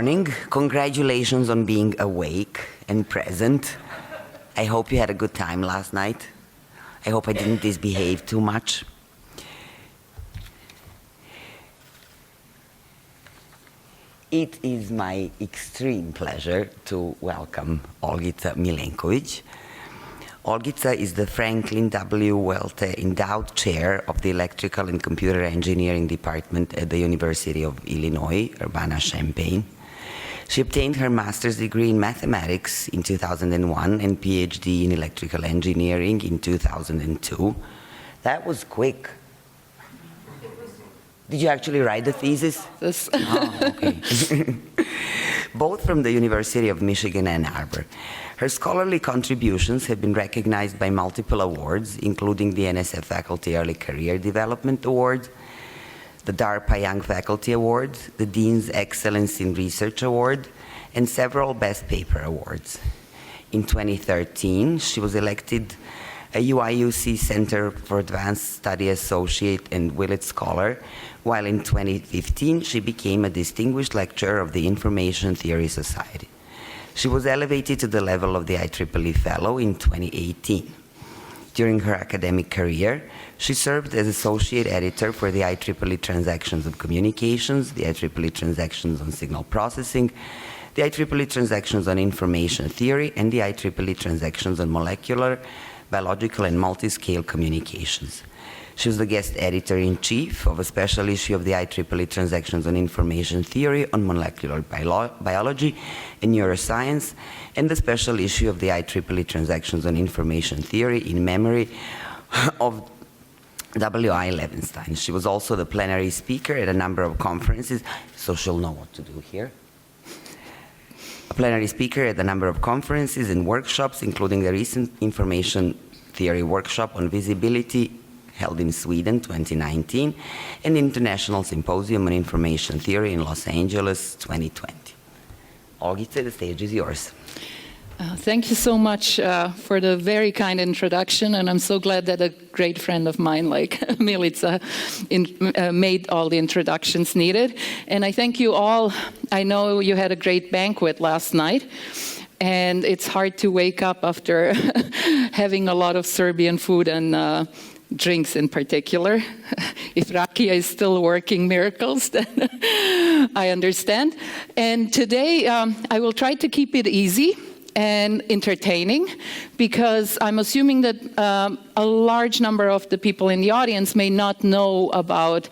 morning. Congratulations on being awake and present. I hope you had a good time last night. I hope I didn't misbehave too much. It is my extreme pleasure to welcome Olgica Milenkovic. Olgica is the Franklin W. Welte Endowed Chair of the Electrical and Computer Engineering Department at the University of Illinois, Urbana-Champaign. She obtained her master's degree in mathematics in 2001 and PhD in electrical engineering in 2002. That was quick. Did you actually write the thesis? Yes. Oh, okay. Both from the University of Michigan, Ann Arbor. Her scholarly contributions have been recognized by multiple awards, including the NSF Faculty Early Career Development Award, the DARPA Young Faculty Award, the Dean's Excellence in Research Award, and several Best Paper Awards. In 2013, she was elected a UIUC Center for Advanced Study Associate and Willett Scholar, while in 2015 she became a Distinguished Lecturer of the Information Theory Society. She was elevated to the level of the IEEE Fellow in 2018. During her academic career, she served as Associate Editor for the IEEE Transactions on Communications, the IEEE Transactions on Signal Processing, the IEEE Transactions on Information Theory, and the IEEE Transactions on Molecular, Biological, and Multiscale Communications. She was the guest editor-in-chief of a special issue of the IEEE Transactions on Information Theory on Molecular Biology and Neuroscience, and the special issue of the IEEE Transactions on Information Theory in memory of W.I. Levenstein. She was also the plenary speaker at a number of conferences, so she'll know what to do here. A plenary speaker at a number of conferences and workshops, including the recent Information Theory Workshop on Visibility held in Sweden 2019, and International Symposium on Information Theory in Los Angeles 2020. Olgica, the stage is yours. Thank you so much for the very kind introduction, and I'm so glad that a great friend of mine like Milica made all the introductions needed. And I thank you all. I know you had a great banquet last night, and it's hard to wake up after having a lot of Serbian food and drinks in particular. If rakia is still working miracles, then I understand. And today I will try to keep it easy and entertaining, because I'm assuming that a large number of the people in the audience may not know about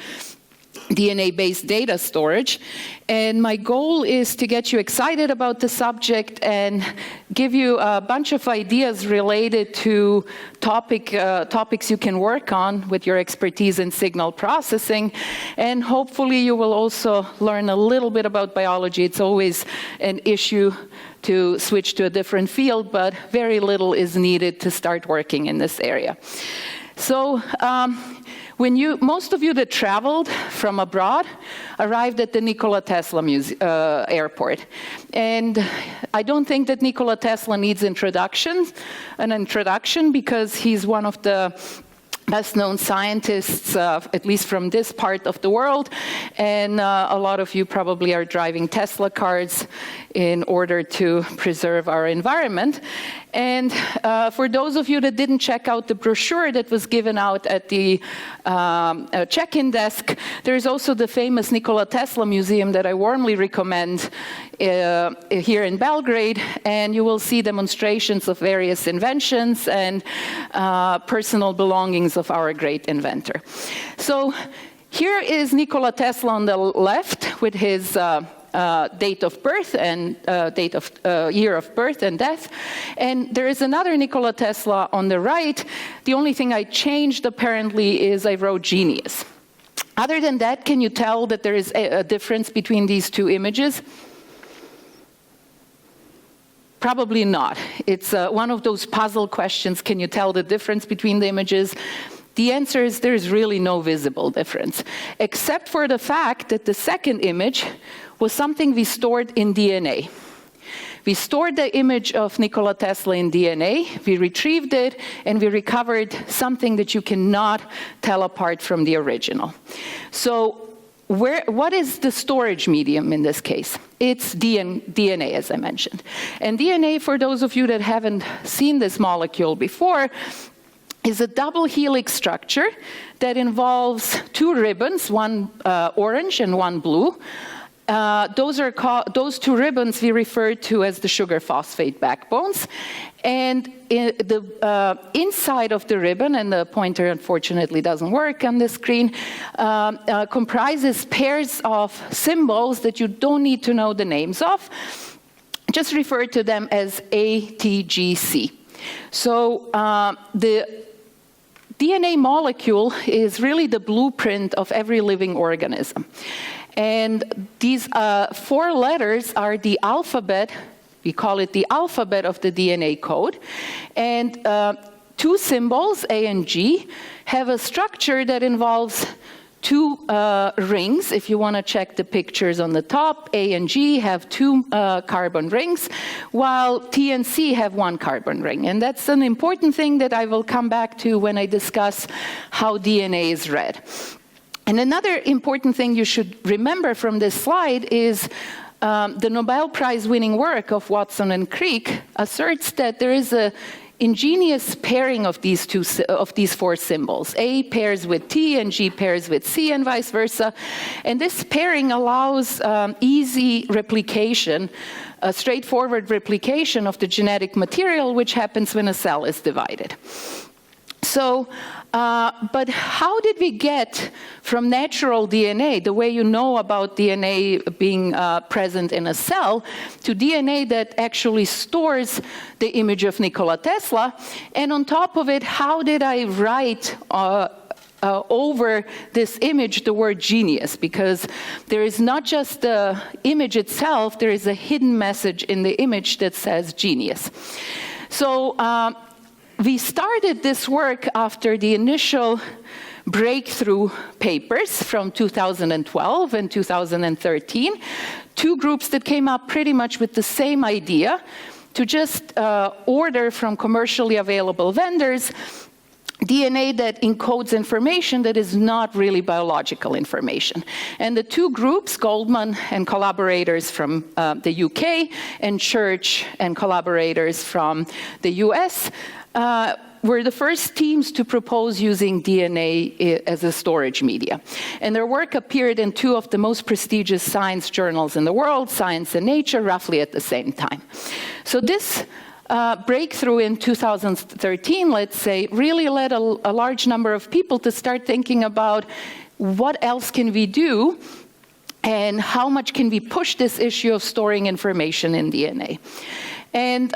DNA-based data storage. And my goal is to get you excited about the subject and give you a bunch of ideas related to topics you can work on with your expertise in signal processing. And hopefully you will also learn a little bit about biology. It's always an issue to switch to a different field, but very little is needed to start working in this area. So, most of you that traveled from abroad arrived at the Nikola Tesla airport. And I don't think that Nikola Tesla needs an introduction, because he's one of the best-known scientists, at least from this part of the world. And a lot of you probably are driving Tesla cars in order to preserve our environment. And for those of you that didn't check out the brochure that was given out at the check-in desk, there's also the famous Nikola Tesla Museum that I warmly recommend here in Belgrade, and you will see demonstrations of various inventions and personal belongings of our great inventor. So here is Nikola Tesla on the left with his date of birth and year of birth and death. And there is another Nikola Tesla on the right. The only thing I changed apparently is I wrote genius. Other than that, can you tell that there is a difference between these two images? Probably not. It's one of those puzzle questions. Can you tell the difference between the images? The answer is there is really no visible difference, except for the fact that the second image was something we stored in DNA. We stored the image of Nikola Tesla in DNA, we retrieved it, and we recovered something that you cannot tell apart from the original. So what is the storage medium in this case? It's DNA, as I mentioned. And DNA, for those of you that haven't seen this molecule before, is a double helix structure that involves two ribbons, one orange and one blue. Those two ribbons we refer to as the sugar phosphate backbones. And the inside of the ribbon, and the pointer unfortunately doesn't work on the screen, comprises pairs of symbols that you don't need to know the names of. Just refer to them as ATGC. So the DNA molecule is really the blueprint of every living organism. And these 4 letters are the alphabet. We call it the alphabet of the DNA code. And 2 symbols, A and G, have a structure that involves 2 rings. If you want to check the pictures on the top, A and G have 2 carbon rings, while T and C have 1 carbon ring. And that's an important thing that I will come back to when I discuss how DNA is read. And another important thing you should remember from this slide is the Nobel Prize winning work of Watson and Crick asserts that there is a ingenious pairing of these 4 symbols. A pairs with T and G pairs with C and vice versa. And this pairing allows easy replication, a straightforward replication of the genetic material which happens when a cell is divided. So, but how did we get from natural DNA, the way you know about DNA being present in a cell, to DNA that actually stores the image of Nikola Tesla? And on top of it, how did I write over this image the word genius? Because there is not just the image itself, there is a hidden message in the image that says genius. So, we started this work after the initial breakthrough papers from 2012 and 2013, 2 groups that came up pretty much with the same idea to just order from commercially available vendors DNA that encodes information that is not really biological information. And the 2 groups, Goldman and collaborators from the UK, and Church and collaborators from the US, were the first teams to propose using DNA as a storage media. And their work appeared in 2 of the most prestigious science journals in the world, Science and Nature, roughly at the same time. So this breakthrough in 2013, let's say, really led a large number of people to start thinking about what else can we do and how much can we push this issue of storing information in DNA. And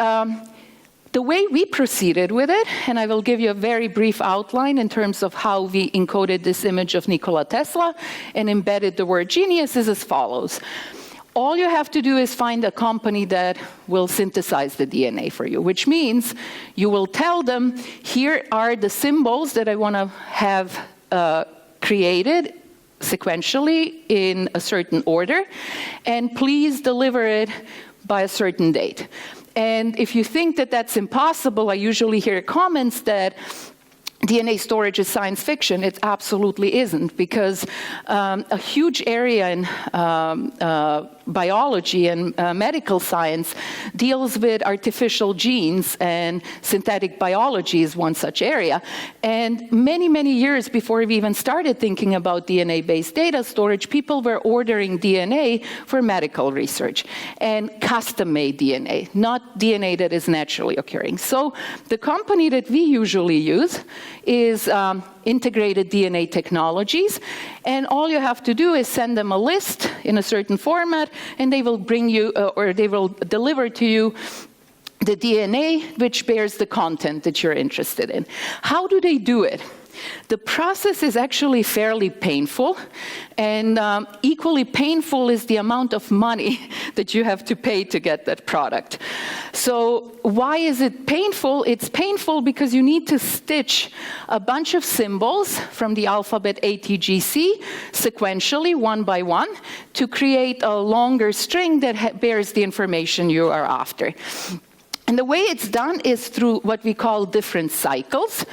the way we proceeded with it, and I will give you a very brief outline in terms of how we encoded this image of Nikola Tesla and embedded the word genius, is as follows. All you have to do is find a company that will synthesize the DNA for you, which means you will tell them, here are the symbols that I want to have created sequentially in a certain order, and please deliver it by a certain date. And if you think that that's impossible, I usually hear comments that DNA storage is science fiction. It absolutely isn't, because a huge area in biology and medical science deals with artificial genes, and synthetic biology is one such area. And many, many years before we even started thinking about DNA-based data storage, people were ordering DNA for medical research, and custom-made DNA, not DNA that is naturally occurring. So the company that we usually use is Integrated DNA Technologies, and all you have to do is send them a list in a certain format, and they will bring you, or they will deliver to you the DNA which bears the content that you're interested in. How do they do it? The process is actually fairly painful, and equally painful is the amount of money that you have to pay to get that product. So why is it painful? It's painful because you need to stitch a bunch of symbols from the alphabet ATGC sequentially, one by one, to create a longer string that bears the information you are after. And the way it's done is through what we call different cycles.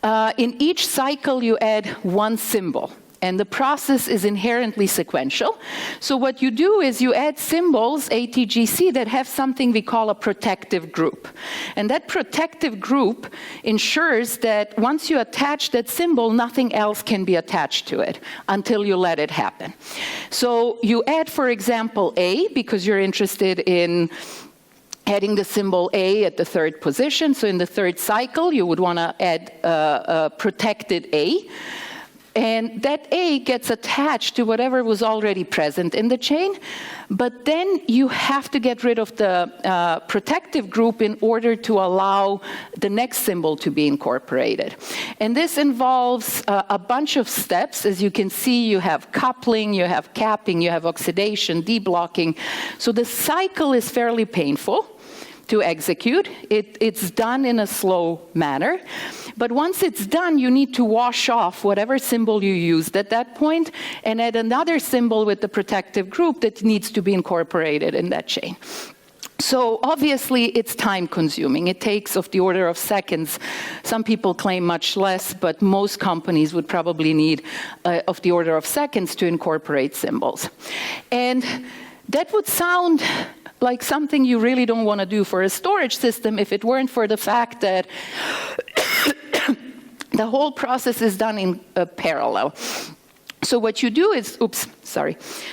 In each cycle, you add one symbol. And the process is inherently sequential. So what you do is you add symbols, ATGC, that have something we call a protective group. And that protective group ensures that once you attach that symbol, nothing else can be attached to it until you let it happen. So you add, for example, A, because you're interested in adding the symbol A at the third position. So in the third cycle, you would want to add a protected A. And that A gets attached to whatever was already present in the chain, but then you have to get rid of the protective group in order to allow the next symbol to be incorporated. And this involves a bunch of steps. As you can see, you have coupling, you have capping, you have oxidation, deblocking. So the cycle is fairly painful to execute. It's done in a slow manner. But once it's done, you need to wash off whatever symbol you used at that point and add another symbol with the protective group that needs to be incorporated in that chain. So obviously, it's time consuming. It takes of the order of seconds. Some people claim much less, but most companies would probably need of the order of seconds to incorporate symbols. And that would sound like something you really don't want to do for a storage system if it weren't for the fact that the whole process is done in parallel. So what you do is,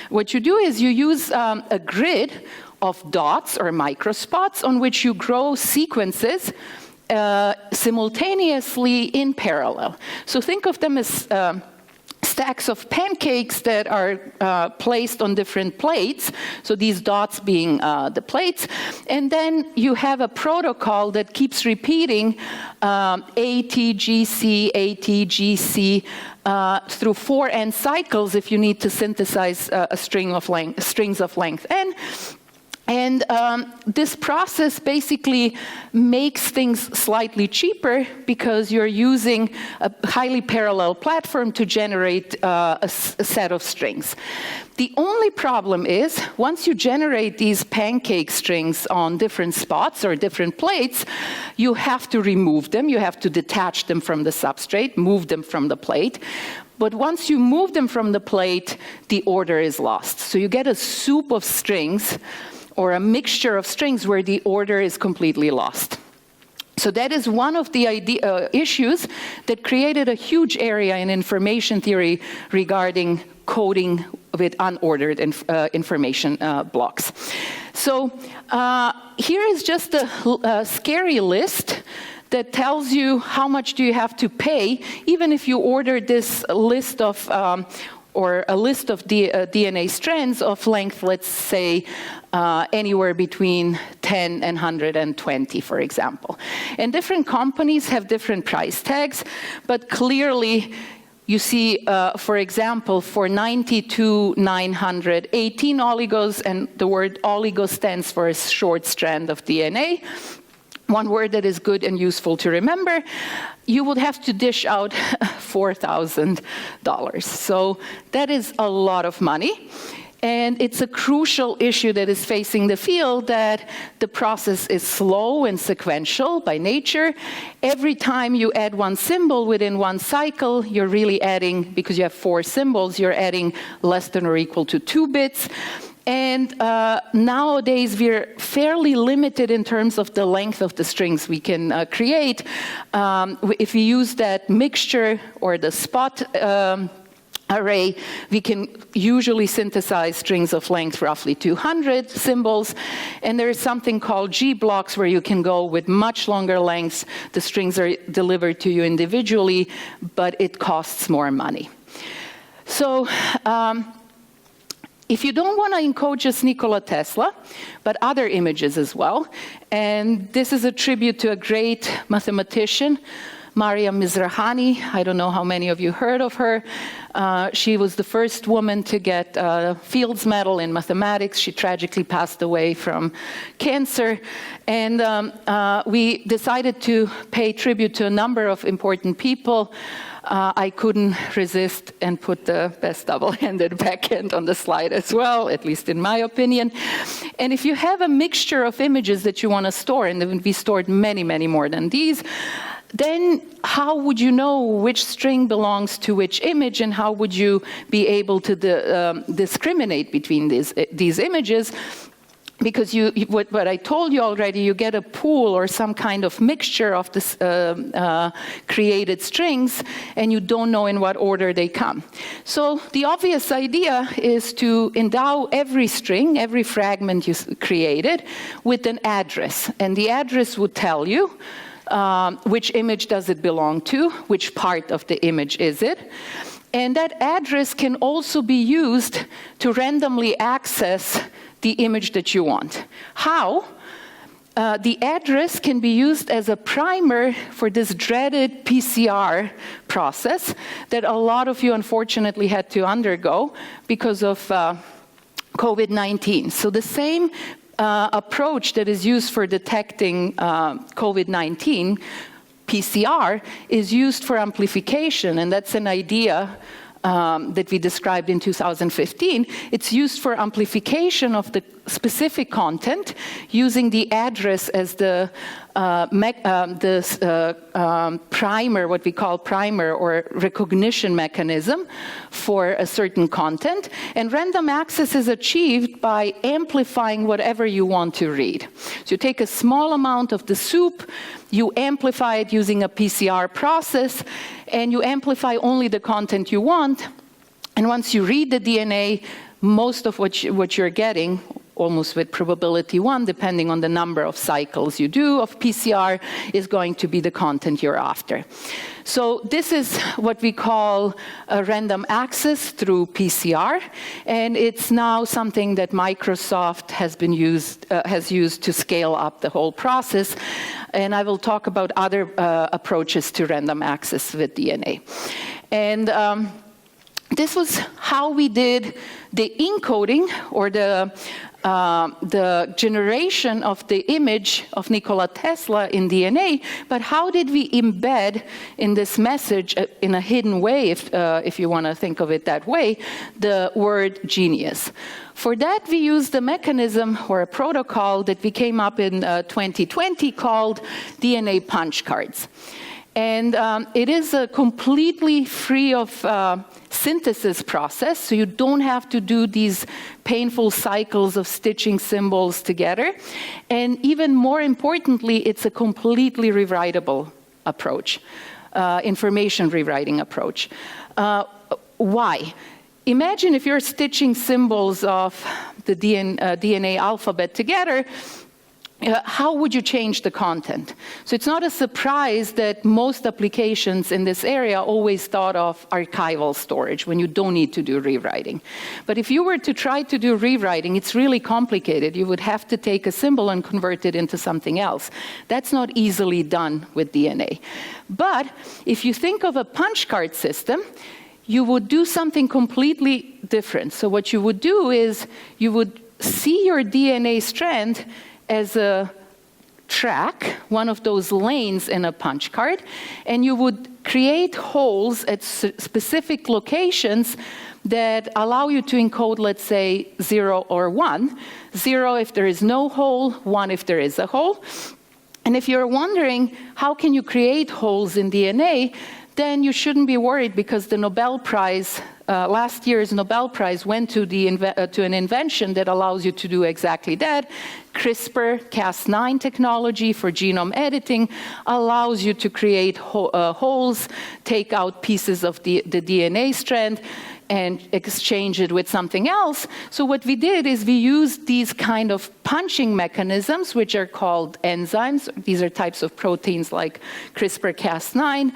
what you do is you use a grid of dots or microspots on which you grow sequences simultaneously in parallel. So think of them as stacks of pancakes that are placed on different plates, so these dots being the plates, and then you have a protocol that keeps repeating ATGC, ATGC through 4 n cycles if you need to synthesize a string of strings of length n. And this process basically makes things slightly cheaper because you're using a highly parallel platform to generate a set of strings. The only problem is, once you generate these pancake strings on different spots or different plates, you have to remove them. You have to detach them from the substrate, move them from the plate. But once you move them from the plate, the order is lost. So you get a soup of strings, or a mixture of strings where the order is completely lost. So that is one of the issues that created a huge area in information theory regarding coding with unordered information blocks. So here is just a scary list that tells you how much do you have to pay, even if you order this list of or a list of DNA strands of length, let's say, anywhere between 10 and 120, for example. And different companies have different price tags, but clearly you see, for example, for 92,918 oligos, and the word oligo stands for a short strand of DNA, one word that is good and useful to remember, you would have to dish out $4,000. So that is a lot of money. And it's a crucial issue that is facing the field, that the process is slow and sequential by nature. Every time you add one symbol within one cycle, you're really adding, because you have 4 symbols, you're adding less than or equal to 2 bits. And nowadays, we're fairly limited in terms of the length of the strings we can create. If we use that mixture or the spot array, we can usually synthesize strings of length roughly 200 symbols. And there is something called G blocks where you can go with much longer lengths. The strings are delivered to you individually, but it costs more money. So, if you don't want to encode just Nikola Tesla, but other images as well, and this is a tribute to a great mathematician, Maria Mizrahi. I don't know how many of you heard of her. She was the first woman to get a Fields Medal in mathematics. She tragically passed away from cancer. And we decided to pay tribute to a number of important people. I couldn't resist and put the best double-handed backhand on the slide as well, at least in my opinion. And if you have a mixture of images that you want to store, and we stored many, many more than these, then how would you know which string belongs to which image, and how would you be able to discriminate between these images? Because what I told you already, you get a pool or some kind of mixture of this created strings, and you don't know in what order they come. So the obvious idea is to endow every string, every fragment you created, with an address. And the address would tell you which image does it belong to, which part of the image is it. And that address can also be used to randomly access the image that you want. How? The address can be used as a primer for this dreaded PCR process that a lot of you unfortunately had to undergo because of COVID-19. So the same approach that is used for detecting COVID-19, PCR, is used for amplification, and that's an idea that we described in 2015. It's used for amplification of the specific content using the address as the primer, what we call primer or recognition mechanism for a certain content. And random access is achieved by amplifying whatever you want to read. So you take a small amount of the soup, you amplify it using a PCR process, and you amplify only the content you want. And once you read the DNA, most of what you're getting, almost with probability 1, depending on the number of cycles you do of PCR, is going to be the content you're after. So this is what we call a random access through PCR, and it's now something that Microsoft has used to scale up the whole process. And I will talk about other approaches to random access with DNA. And this was how we did the encoding, or the generation of the image of Nikola Tesla in DNA, but how did we embed in this message, in a hidden way, if you want to think of it that way, the word genius? For that, we used a mechanism or a protocol that we came up in 2020 called DNA punch cards. And it is a completely free of synthesis process, so you don't have to do these painful cycles of stitching symbols together. And even more importantly, it's a completely rewritable approach, information rewriting approach. Why? Imagine if you're stitching symbols of the DNA alphabet together, how would you change the content? So it's not a surprise that most applications in this area always thought of archival storage when you don't need to do rewriting. But if you were to try to do rewriting, it's really complicated. You would have to take a symbol and convert it into something else. That's not easily done with DNA. But if you think of a punch card system, you would do something completely different. So what you would do is you would see your DNA strand as a track, one of those lanes in a punch card, and you would create holes at specific locations that allow you to encode, let's say, 0 or 1. 0 if there is no hole, 1 if there is a hole. And if you're wondering how can you create holes in DNA, then you shouldn't be worried, because the Nobel Prize, last year's Nobel Prize went to an invention that allows you to do exactly that. CRISPR-Cas9 technology for genome editing allows you to create holes, take out pieces of the DNA strand, and exchange it with something else. So what we did is we used these kind of punching mechanisms, which are called enzymes. These are types of proteins like CRISPR-Cas9,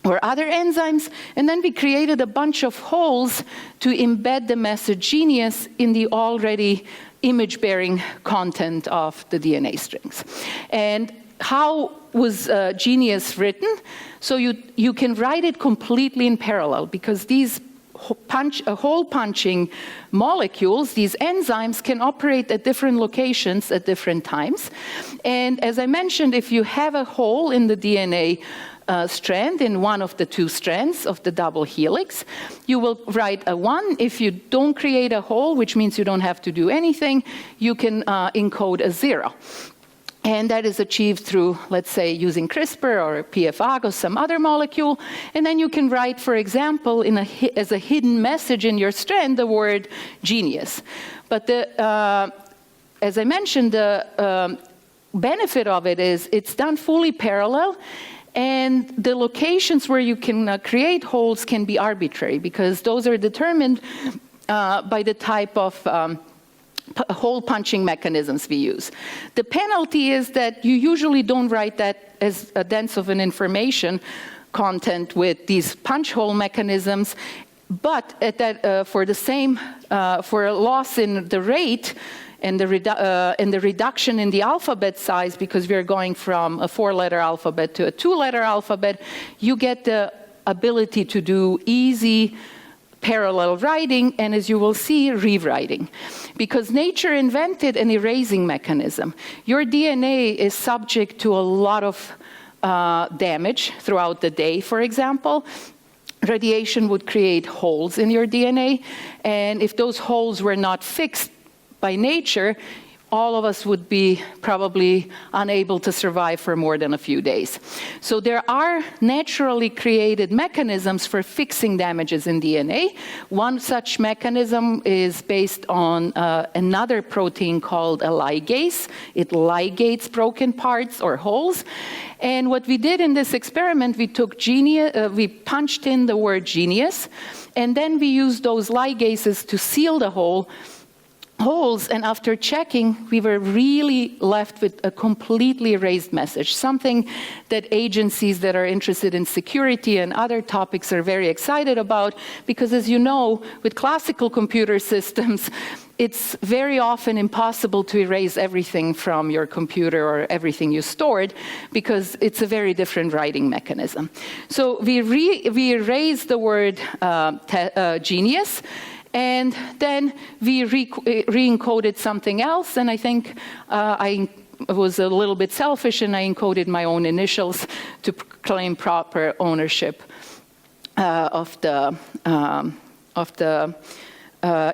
or other enzymes, and then we created a bunch of holes to embed the message genius in the already image-bearing content of the DNA strings. And how was genius written? So you can write it completely in parallel, because these hole punching molecules, these enzymes, can operate at different locations at different times. And as I mentioned, if you have a hole in the DNA strand, in one of the two strands of the double helix, you will write a 1. If you don't create a hole, which means you don't have to do anything, you can encode a 0. And that is achieved through, let's say, using CRISPR or PFAG or some other molecule. And then you can write, for example, as a hidden message in your strand, the word genius. But as I mentioned, the benefit of it is it's done fully parallel, and the locations where you can create holes can be arbitrary, because those are determined by the type of hole punching mechanisms we use. The penalty is that you usually don't write that as a dense of an information content with these punch hole mechanisms, but at that, for a loss in the rate and the reduction in the alphabet size, because we're going from a 4-letter alphabet to a 2-letter alphabet, you get the ability to do easy parallel writing, and as you will see, rewriting. Because nature invented an erasing mechanism. Your DNA is subject to a lot of damage throughout the day, for example. Radiation would create holes in your DNA, and if those holes were not fixed by nature, all of us would be probably unable to survive for more than a few days. So there are naturally created mechanisms for fixing damages in DNA. One such mechanism is based on another protein called a ligase. It ligates broken parts or holes. And what we did in this experiment, we punched in the word genius, and then we used those ligases to seal the holes, and after checking, we were really left with a completely erased message, something that agencies that are interested in security and other topics are very excited about, because as you know, with classical computer systems, it's very often impossible to erase everything from your computer or everything you stored, because it's a very different writing mechanism. So we erased the word genius, and then we re-encoded something else, and I think I was a little bit selfish, and I encoded my own initials to claim proper ownership of the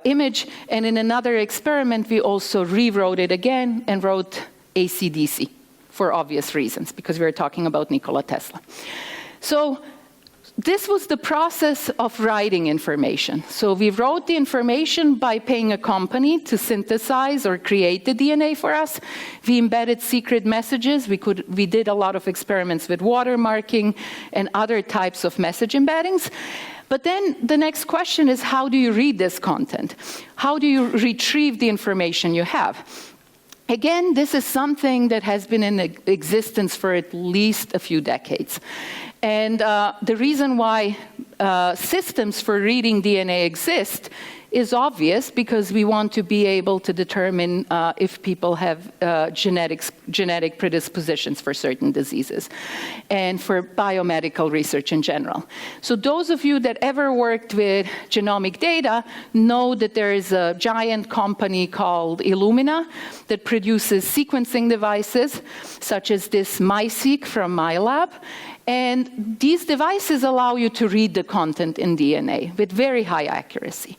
image. And in another experiment, we also rewrote it again and wrote AC/DC for obvious reasons, because we were talking about Nikola Tesla. So this was the process of writing information. So we wrote the information by paying a company to synthesize or create the DNA for us. We embedded secret messages. We did a lot of experiments with watermarking and other types of message embeddings. But then the next question is, how do you read this content? How do you retrieve the information you have? Again, this is something that has been in existence for at least a few decades. And the reason why systems for reading DNA exist is obvious, because we want to be able to determine if people have genetic predispositions for certain diseases, and for biomedical research in general. So those of you that ever worked with genomic data know that there is a giant company called Illumina that produces sequencing devices, such as this MySeq from my lab. And these devices allow you to read the content in DNA with very high accuracy.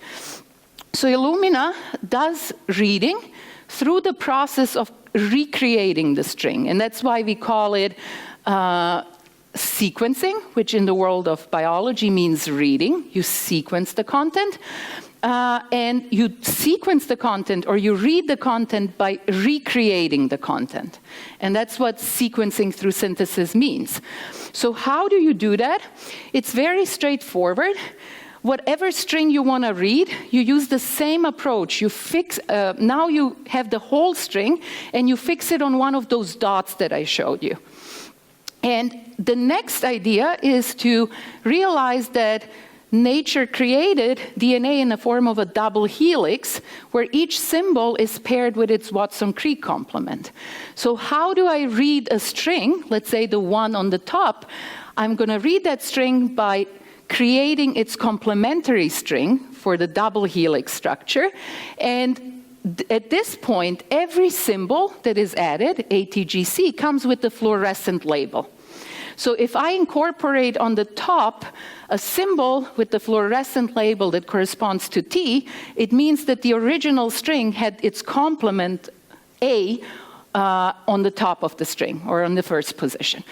So Illumina does reading through the process of recreating the string. And that's why we call it sequencing, which in the world of biology means reading. You sequence the content. And you sequence the content, or you read the content by recreating the content. And that's what sequencing through synthesis means. So how do you do that? It's very straightforward. Whatever string you want to read, you use the same approach. You fix, now you have the whole string, and you fix it on one of those dots that I showed you. And the next idea is to realize that nature created DNA in the form of a double helix, where each symbol is paired with its Watson-Crick complement. So how do I read a string, let's say the one on the top? I'm going to read that string by creating its complementary string for the double helix structure. And at this point, every symbol that is added, ATGC, comes with the fluorescent label. So if I incorporate on the top a symbol with the fluorescent label that corresponds to T, it means that the original string had its complement A on the top of the string or on the first position.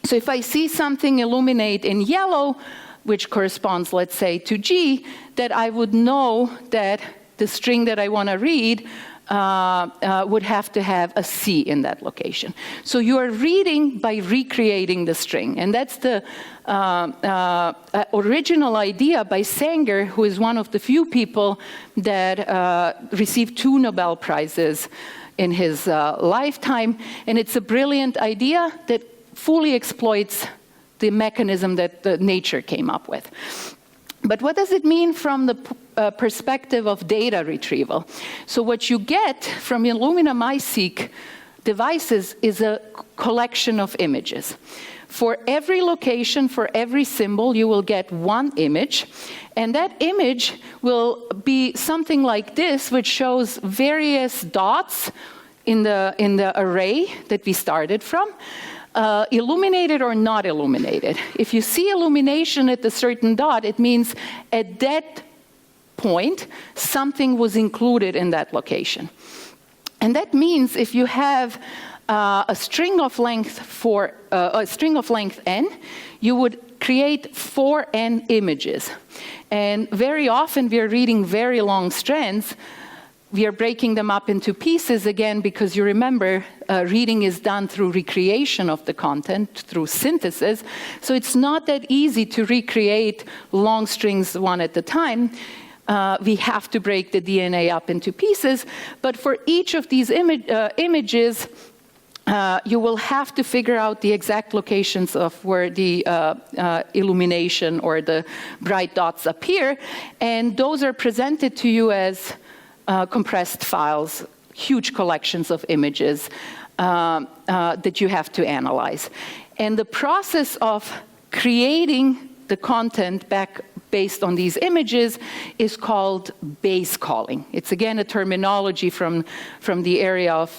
So if I see something illuminate in yellow, which corresponds, let's say, to G, that I would know that the string that I want to read would have to have a C in that location. So you are reading by recreating the string. And that's the original idea by Sanger, who is one of the few people that received 2 Nobel Prizes in his lifetime. And it's a brilliant idea that fully exploits the mechanism that nature came up with. But what does it mean from the perspective of data retrieval? So what you get from Illumina MySeq devices is a collection of images. For every location, for every symbol, you will get 1 image, and that image will be something like this, which shows various dots in the array that we started from. Illuminated or not illuminated. If you see illumination at a certain dot, it means at that point, something was included in that location. And that means if you have a string of length n, you would create 4n images. And very often we are reading very long strands. We are breaking them up into pieces again because you remember reading is done through recreation of the content, through synthesis. So it's not that easy to recreate long strings one at a time. We have to break the DNA up into pieces. But for each of these images, you will have to figure out the exact locations of where the illumination or the bright dots appear. And those are presented to you as compressed files, huge collections of images that you have to analyze. And the process of creating the content back based on these images is called base calling. It's again a terminology from the area of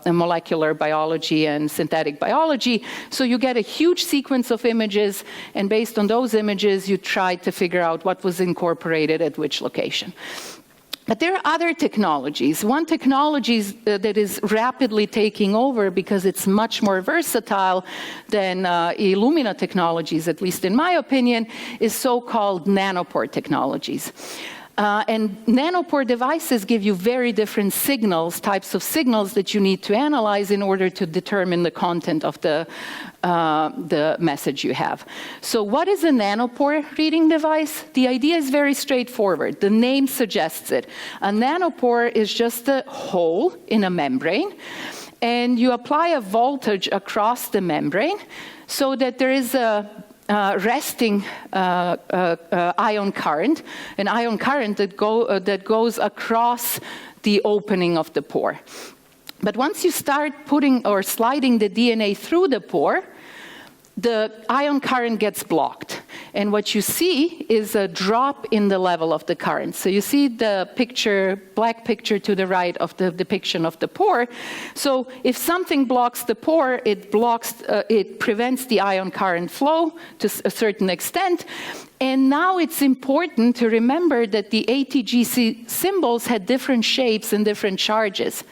molecular biology and synthetic biology. So you get a huge sequence of images, and based on those images, you try to figure out what was incorporated at which location. But there are other technologies. One technology that is rapidly taking over because it's much more versatile than Illumina technologies, at least in my opinion, is so-called nanopore technologies. And nanopore devices give you very different signals, types of signals that you need to analyze in order to determine the content of the message you have. So what is a nanopore reading device? The idea is very straightforward. The name suggests it. A nanopore is just a hole in a membrane, and you apply a voltage across the membrane so that there is a resting ion current, an ion current that goes across the opening of the pore. But once you start putting or sliding the DNA through the pore, the ion current gets blocked. And what you see is a drop in the level of the current. So you see the picture, black picture to the right of the depiction of the pore. So if something blocks the pore, it prevents the ion current flow to a certain extent. And now it's important to remember that the ATGC symbols had different shapes and different charges.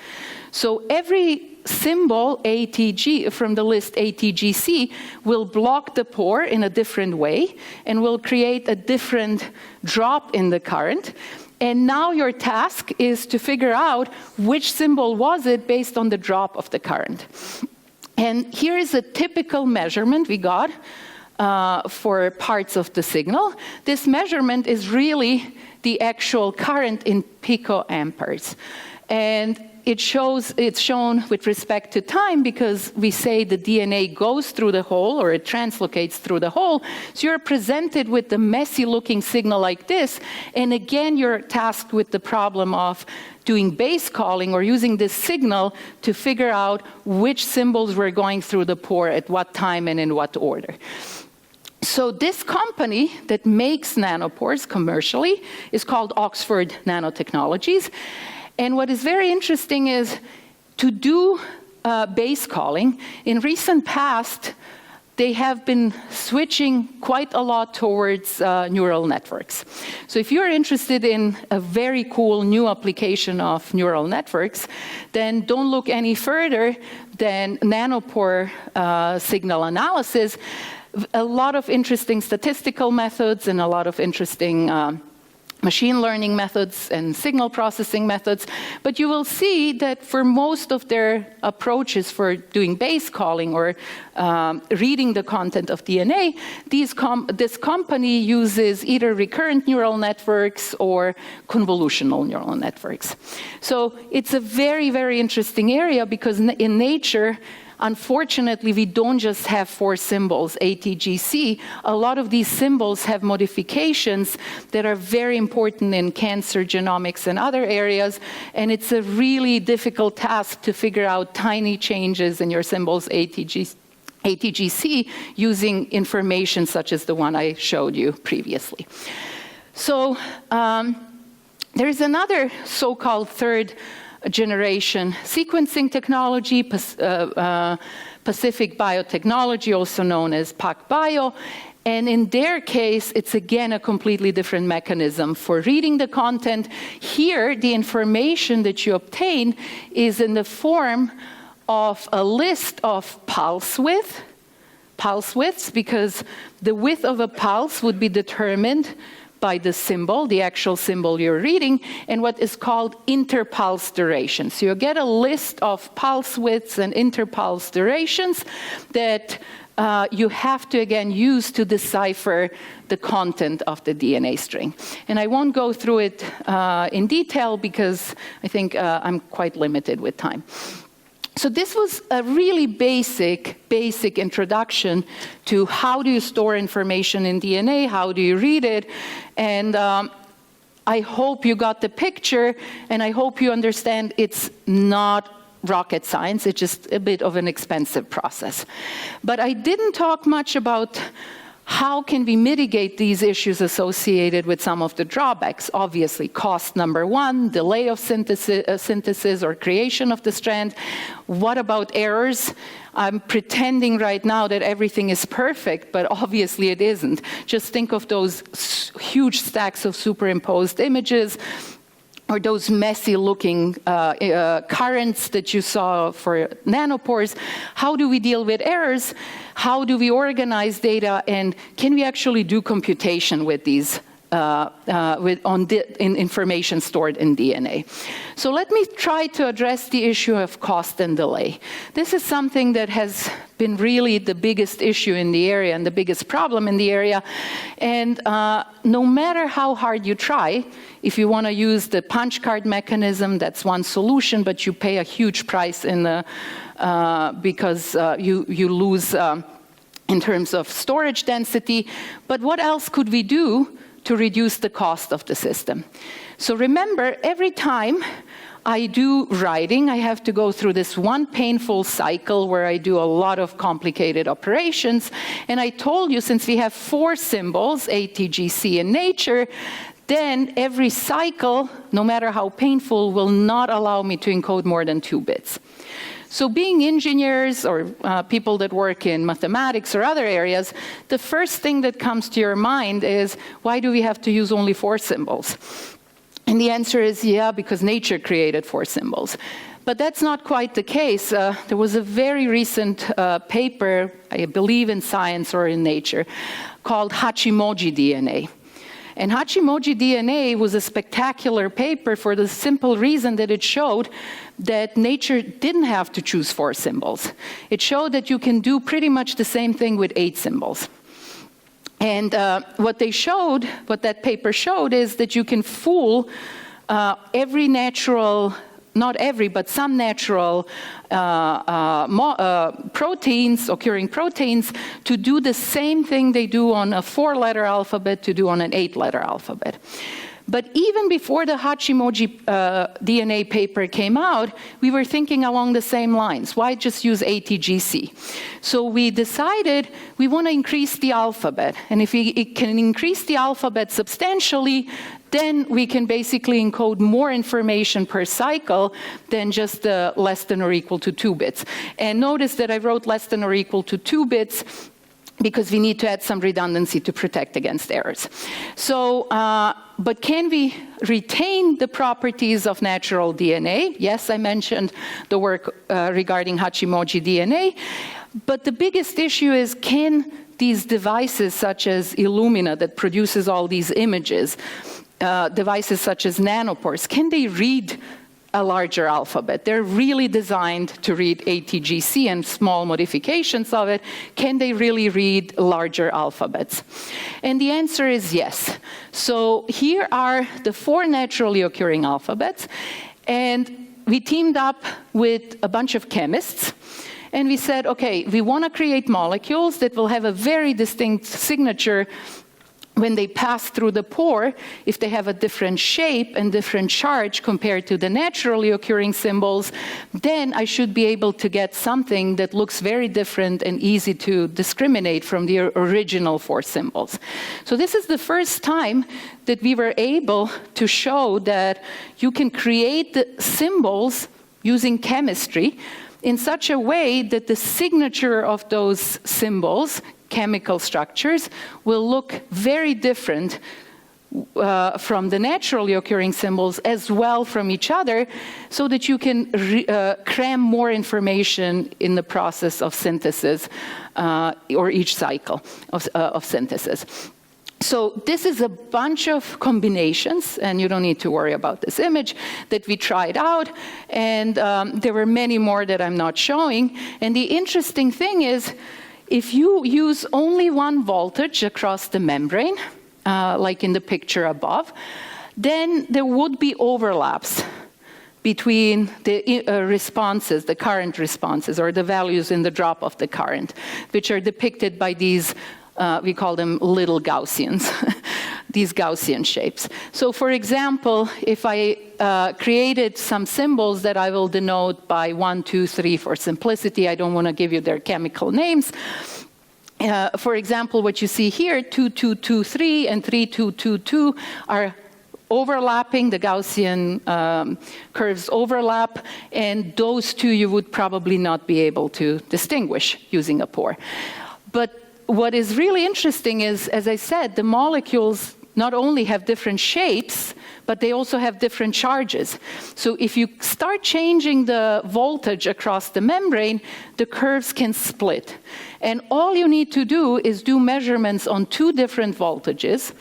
So every symbol ATG from the list ATGC will block the pore in a different way and will create a different drop in the current. And now your task is to figure out which symbol was it based on the drop of the current. And here is a typical measurement we got for parts of the signal. This measurement is really the actual current in picoamperes. And it's shown with respect to time because we say the DNA goes through the hole or it translocates through the hole. So you're presented with a messy looking signal like this. And again, you're tasked with the problem of doing base calling or using this signal to figure out which symbols were going through the pore at what time and in what order. So this company that makes nanopores commercially is called Oxford Nanotechnologies. And what is very interesting is to do base calling. In recent past, they have been switching quite a lot towards neural networks. So if you're interested in a very cool new application of neural networks, then don't look any further than nanopore signal analysis. A lot of interesting statistical methods and a lot of interesting machine learning methods and signal processing methods, but you will see that for most of their approaches for doing base calling or reading the content of DNA, this company uses either recurrent neural networks or convolutional neural networks. So it's a very, very interesting area because in nature, unfortunately, we don't just have 4 symbols, A, T, G, C. A lot of these symbols have modifications that are very important in cancer genomics and other areas, and it's a really difficult task to figure out tiny changes in your symbols A, T, G, C using information such as the one I showed you previously. So there is another so-called third generation sequencing technology, Pacific Biotechnology, also known as PacBio. And in their case, it's again a completely different mechanism for reading the content. Here, the information that you obtain is in the form of a list of pulse widths, because the width of a pulse would be determined by the symbol, the actual symbol you're reading, and what is called interpulse duration. So you get a list of pulse widths and interpulse durations that you have to, again, use to decipher the content of the DNA string. And I won't go through it in detail because I think I'm quite limited with time. So this was a really basic introduction to how do you store information in DNA, how do you read it, and I hope you got the picture, and I hope you understand it's not rocket science, it's just a bit of an expensive process. But I didn't talk much about how can we mitigate these issues associated with some of the drawbacks? Obviously, cost number one, delay of synthesis or creation of the strand. What about errors? I'm pretending right now that everything is perfect, but obviously it isn't. Just think of those huge stacks of superimposed images, or those messy-looking currents that you saw for nanopores. How do we deal with errors? How do we organize data? And can we actually do computation with these in information stored in DNA? So let me try to address the issue of cost and delay. This is something that has been really the biggest issue in the area and the biggest problem in the area. And no matter how hard you try, if you want to use the punch card mechanism, that's one solution, but you pay a huge price in the, because you lose in terms of storage density. But what else could we do to reduce the cost of the system? So remember, every time I do writing, I have to go through this one painful cycle where I do a lot of complicated operations. And I told you, since we have 4 symbols, A, T, G, C in nature, then every cycle, no matter how painful, will not allow me to encode more than 2 bits. So being engineers or people that work in mathematics or other areas, the first thing that comes to your mind is, why do we have to use only 4 symbols? And the answer is, yeah, because nature created 4 symbols. But that's not quite the case. There was a very recent paper, I believe in Science or in Nature, called Hachimoji DNA. And Hachimoji DNA was a spectacular paper for the simple reason that it showed that nature didn't have to choose 4 symbols. It showed that you can do pretty much the same thing with 8 symbols. And what that paper showed is that you can fool every natural, not every, but some natural proteins, occurring proteins, to do the same thing they do on a 4-letter alphabet to do on an 8-letter alphabet. But even before the Hachimoji DNA paper came out, we were thinking along the same lines. Why just use ATGC? So we decided we want to increase the alphabet. And if we can increase the alphabet substantially, then we can basically encode more information per cycle than just less than or equal to 2 bits. And notice that I wrote less than or equal to 2 bits because we need to add some redundancy to protect against errors. So, but can we retain the properties of natural DNA? Yes, I mentioned the work regarding Hachimoji DNA, but the biggest issue is, can these devices such as Illumina that produces all these images, devices such as nanopores, can they read a larger alphabet? They're really designed to read ATGC and small modifications of it. Can they really read larger alphabets? And the answer is yes. So here are the 4 naturally occurring alphabets, and we teamed up with a bunch of chemists, and we said, okay, we want to create molecules that will have a very distinct signature when they pass through the pore. If they have a different shape and different charge compared to the naturally occurring symbols, then I should be able to get something that looks very different and easy to discriminate from the original 4 symbols. So this is the first time that we were able to show that you can create the symbols using chemistry in such a way that the signature of those symbols, chemical structures, will look very different from the naturally occurring symbols as well from each other, so that you can cram more information in the process of synthesis or each cycle of synthesis. So this is a bunch of combinations, and you don't need to worry about this image, that we tried out, and there were many more that I'm not showing. And the interesting thing is, if you use only 1 voltage across the membrane, like in the picture above, then there would be overlaps between the responses, the current responses, or the values in the drop of the current, which are depicted by these, we call them little Gaussians, these Gaussian shapes. So for example, if I created some symbols that I will denote by 1, 2, 3 for simplicity, I don't want to give you their chemical names. For example, what you see here, 2, 2, 2, 3 and 3, 2, 2, 2 are overlapping, the Gaussian curves overlap, and those 2 you would probably not be able to distinguish using a pore. But what is really interesting is, as I said, the molecules not only have different shapes, but they also have different charges. So if you start changing the voltage across the membrane, the curves can split. And all you need to do is do measurements on 2 different voltages,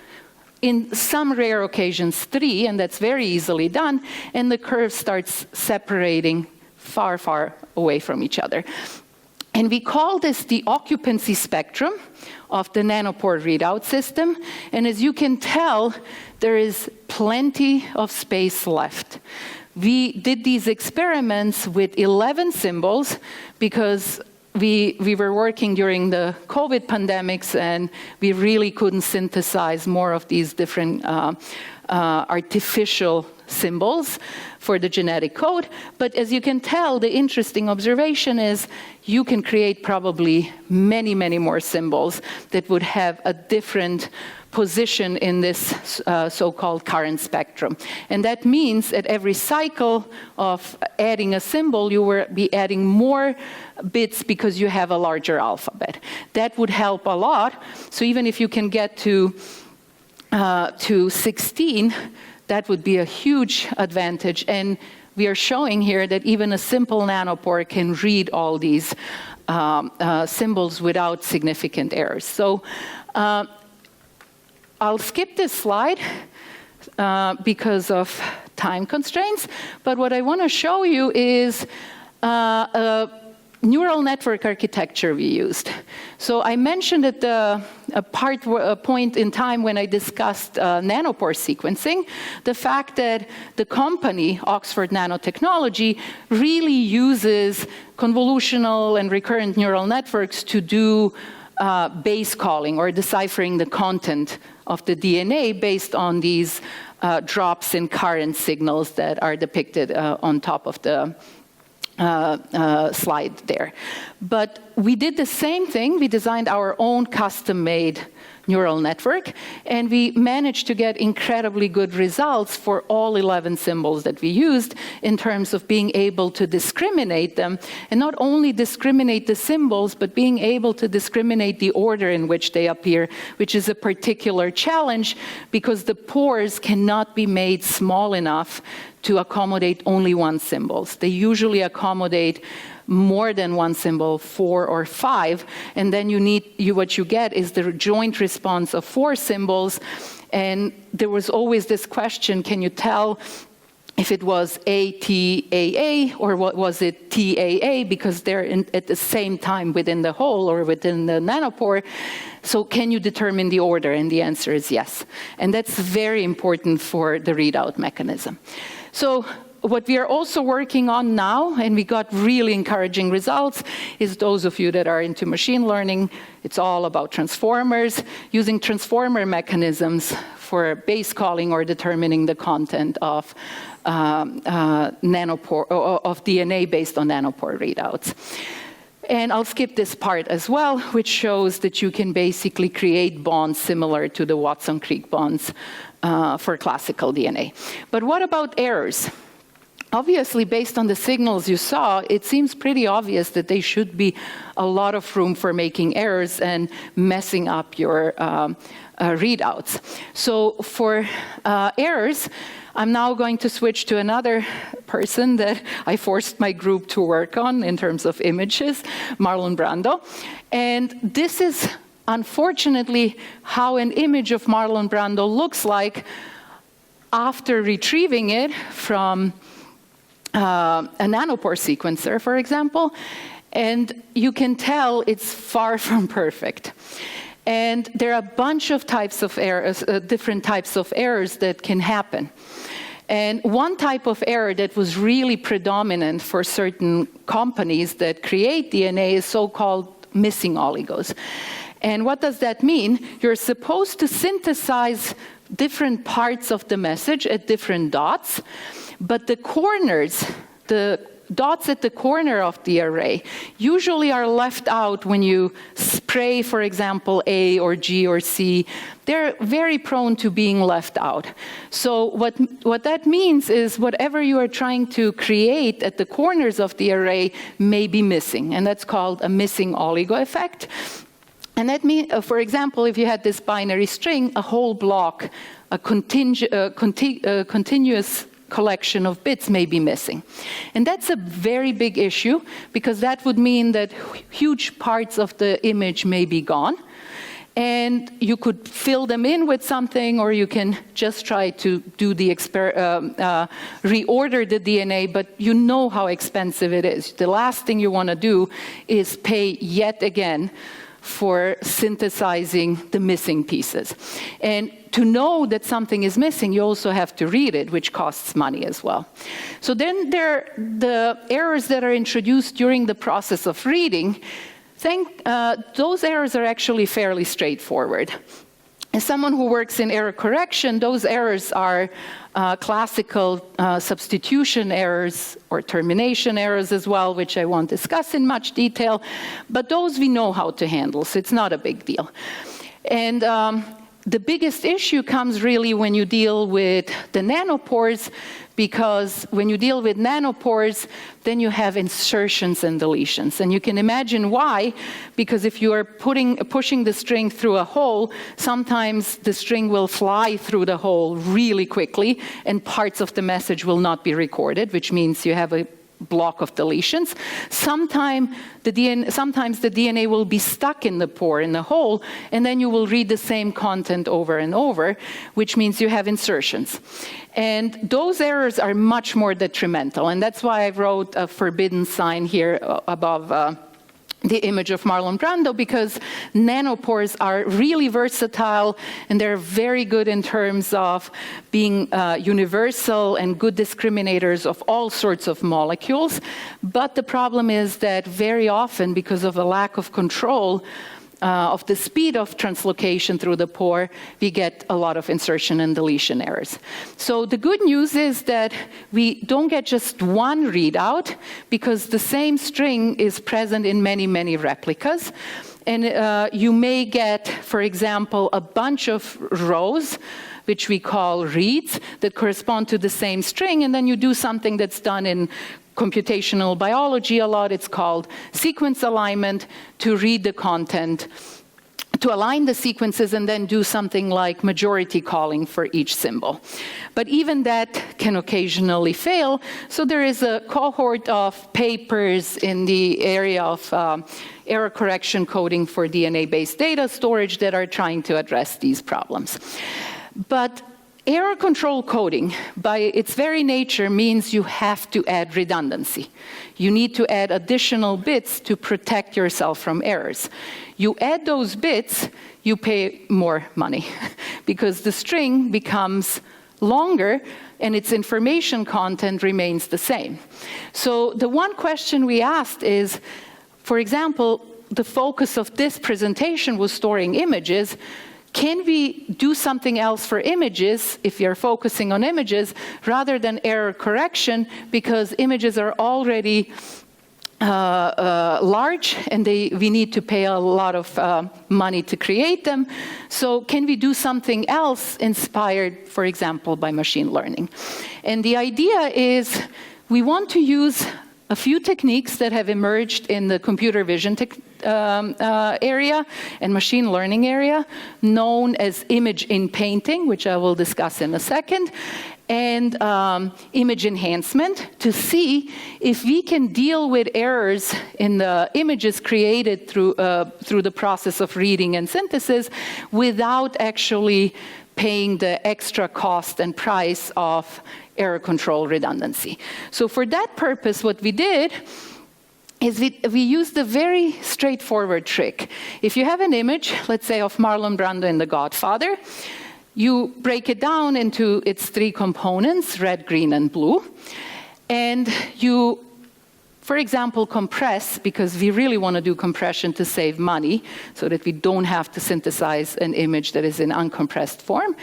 in some rare occasions 3, and that's very easily done, and the curve starts separating far, far away from each other. And we call this the occupancy spectrum of the nanopore readout system. And as you can tell, there is plenty of space left. We did these experiments with 11 symbols because we were working during the COVID pandemics, and we really couldn't synthesize more of these different artificial symbols for the genetic code. But as you can tell, the interesting observation is you can create probably many, many more symbols that would have a different position in this so-called current spectrum. And that means at every cycle of adding a symbol, you will be adding more bits because you have a larger alphabet. That would help a lot. So even if you can get to 16, that would be a huge advantage. And we are showing here that even a simple nanopore can read all these symbols without significant errors. So I'll skip this slide because of time constraints. But what I want to show you is a neural network architecture we used. So I mentioned at a point in time when I discussed nanopore sequencing, the fact that the company, Oxford Nanotechnology, really uses convolutional and recurrent neural networks to do base calling or deciphering the content of the DNA based on these drops in current signals that are depicted on top of the slide there. But we did the same thing. We designed our own custom-made neural network, and we managed to get incredibly good results for all 11 symbols that we used in terms of being able to discriminate them, and not only discriminate the symbols, but being able to discriminate the order in which they appear, which is a particular challenge because the pores cannot be made small enough to accommodate only one symbol. They usually accommodate more than one symbol, 4 or 5, and then what you get is the joint response of 4 symbols. And there was always this question, can you tell if it was ATAA or what was it TAA, because they're at the same time within the hole or within the nanopore. So can you determine the order? And the answer is yes. And that's very important for the readout mechanism. So what we are also working on now, and we got really encouraging results, is those of you that are into machine learning, it's all about transformers, using transformer mechanisms for base calling or determining the content of nanopore, of DNA based on nanopore readouts. And I'll skip this part as well, which shows that you can basically create bonds similar to the Watson-Crick bonds for classical DNA. But what about errors? Obviously, based on the signals you saw, it seems pretty obvious that there should be a lot of room for making errors and messing up your readouts. So for errors, I'm now going to switch to another person that I forced my group to work on in terms of images, Marlon Brando. And this is, unfortunately, how an image of Marlon Brando looks like after retrieving it from a nanopore sequencer, for example, and you can tell it's far from perfect. And there are a bunch of types of errors, different types of errors that can happen. And one type of error that was really predominant for certain companies that create DNA is so-called missing oligos. And what does that mean? You're supposed to synthesize different parts of the message at different dots, but the corners, the dots at the corner of the array, usually are left out when you spray, for example, A or G or C. They're very prone to being left out. So what that means is whatever you are trying to create at the corners of the array may be missing, and that's called a missing oligo effect. And that means, for example, if you had this binary string, a whole block, a continuous collection of bits may be missing. And that's a very big issue, because that would mean that huge parts of the image may be gone. And you could fill them in with something, or you can just try to do the reorder the DNA, but you know how expensive it is. The last thing you want to do is pay yet again for synthesizing the missing pieces. And to know that something is missing, you also have to read it, which costs money as well. So then there are the errors that are introduced during the process of reading. Those errors are actually fairly straightforward. As someone who works in error correction, those errors are classical substitution errors or termination errors as well, which I won't discuss in much detail, but those we know how to handle, so it's not a big deal. And the biggest issue comes really when you deal with the nanopores, because when you deal with nanopores, then you have insertions and deletions. And you can imagine why, because if you are pushing the string through a hole, sometimes the string will fly through the hole really quickly, and parts of the message will not be recorded, which means you have a block of deletions. Sometimes the DNA will be stuck in the pore, in the hole, and then you will read the same content over and over, which means you have insertions. And those errors are much more detrimental, and that's why I wrote a forbidden sign here above the image of Marlon Brando, because nanopores are really versatile, and they're very good in terms of being universal and good discriminators of all sorts of molecules. But the problem is that very often, because of a lack of control of the speed of translocation through the pore, we get a lot of insertion and deletion errors. So the good news is that we don't get just one readout, because the same string is present in many, many replicas. And you may get, for example, a bunch of rows, which we call reads, that correspond to the same string, and then you do something that's done in computational biology a lot. It's called sequence alignment, to read the content, to align the sequences, and then do something like majority calling for each symbol. But even that can occasionally fail, so there is a cohort of papers in the area of error correction coding for DNA-based data storage that are trying to address these problems. But error control coding, by its very nature, means you have to add redundancy. You need to add additional bits to protect yourself from errors. You add those bits, you pay more money, because the string becomes longer and its information content remains the same. So the one question we asked is, for example, the focus of this presentation was storing images. Can we do something else for images, if you're focusing on images, rather than error correction, because images are already large and we need to pay a lot of money to create them. So can we do something else inspired, for example, by machine learning? And the idea is we want to use a few techniques that have emerged in the computer vision area and machine learning area, known as image in painting, which I will discuss in a second, and image enhancement, to see if we can deal with errors in the images created through the process of reading and synthesis without actually paying the extra cost and price of error control redundancy. So for that purpose, what we did is we used a very straightforward trick. If you have an image, let's say of Marlon Brando in The Godfather, you break it down into its three components, red, green, and blue, and you, for example, compress, because we really want to do compression to save money, so that we don't have to synthesize an image that is in uncompressed form.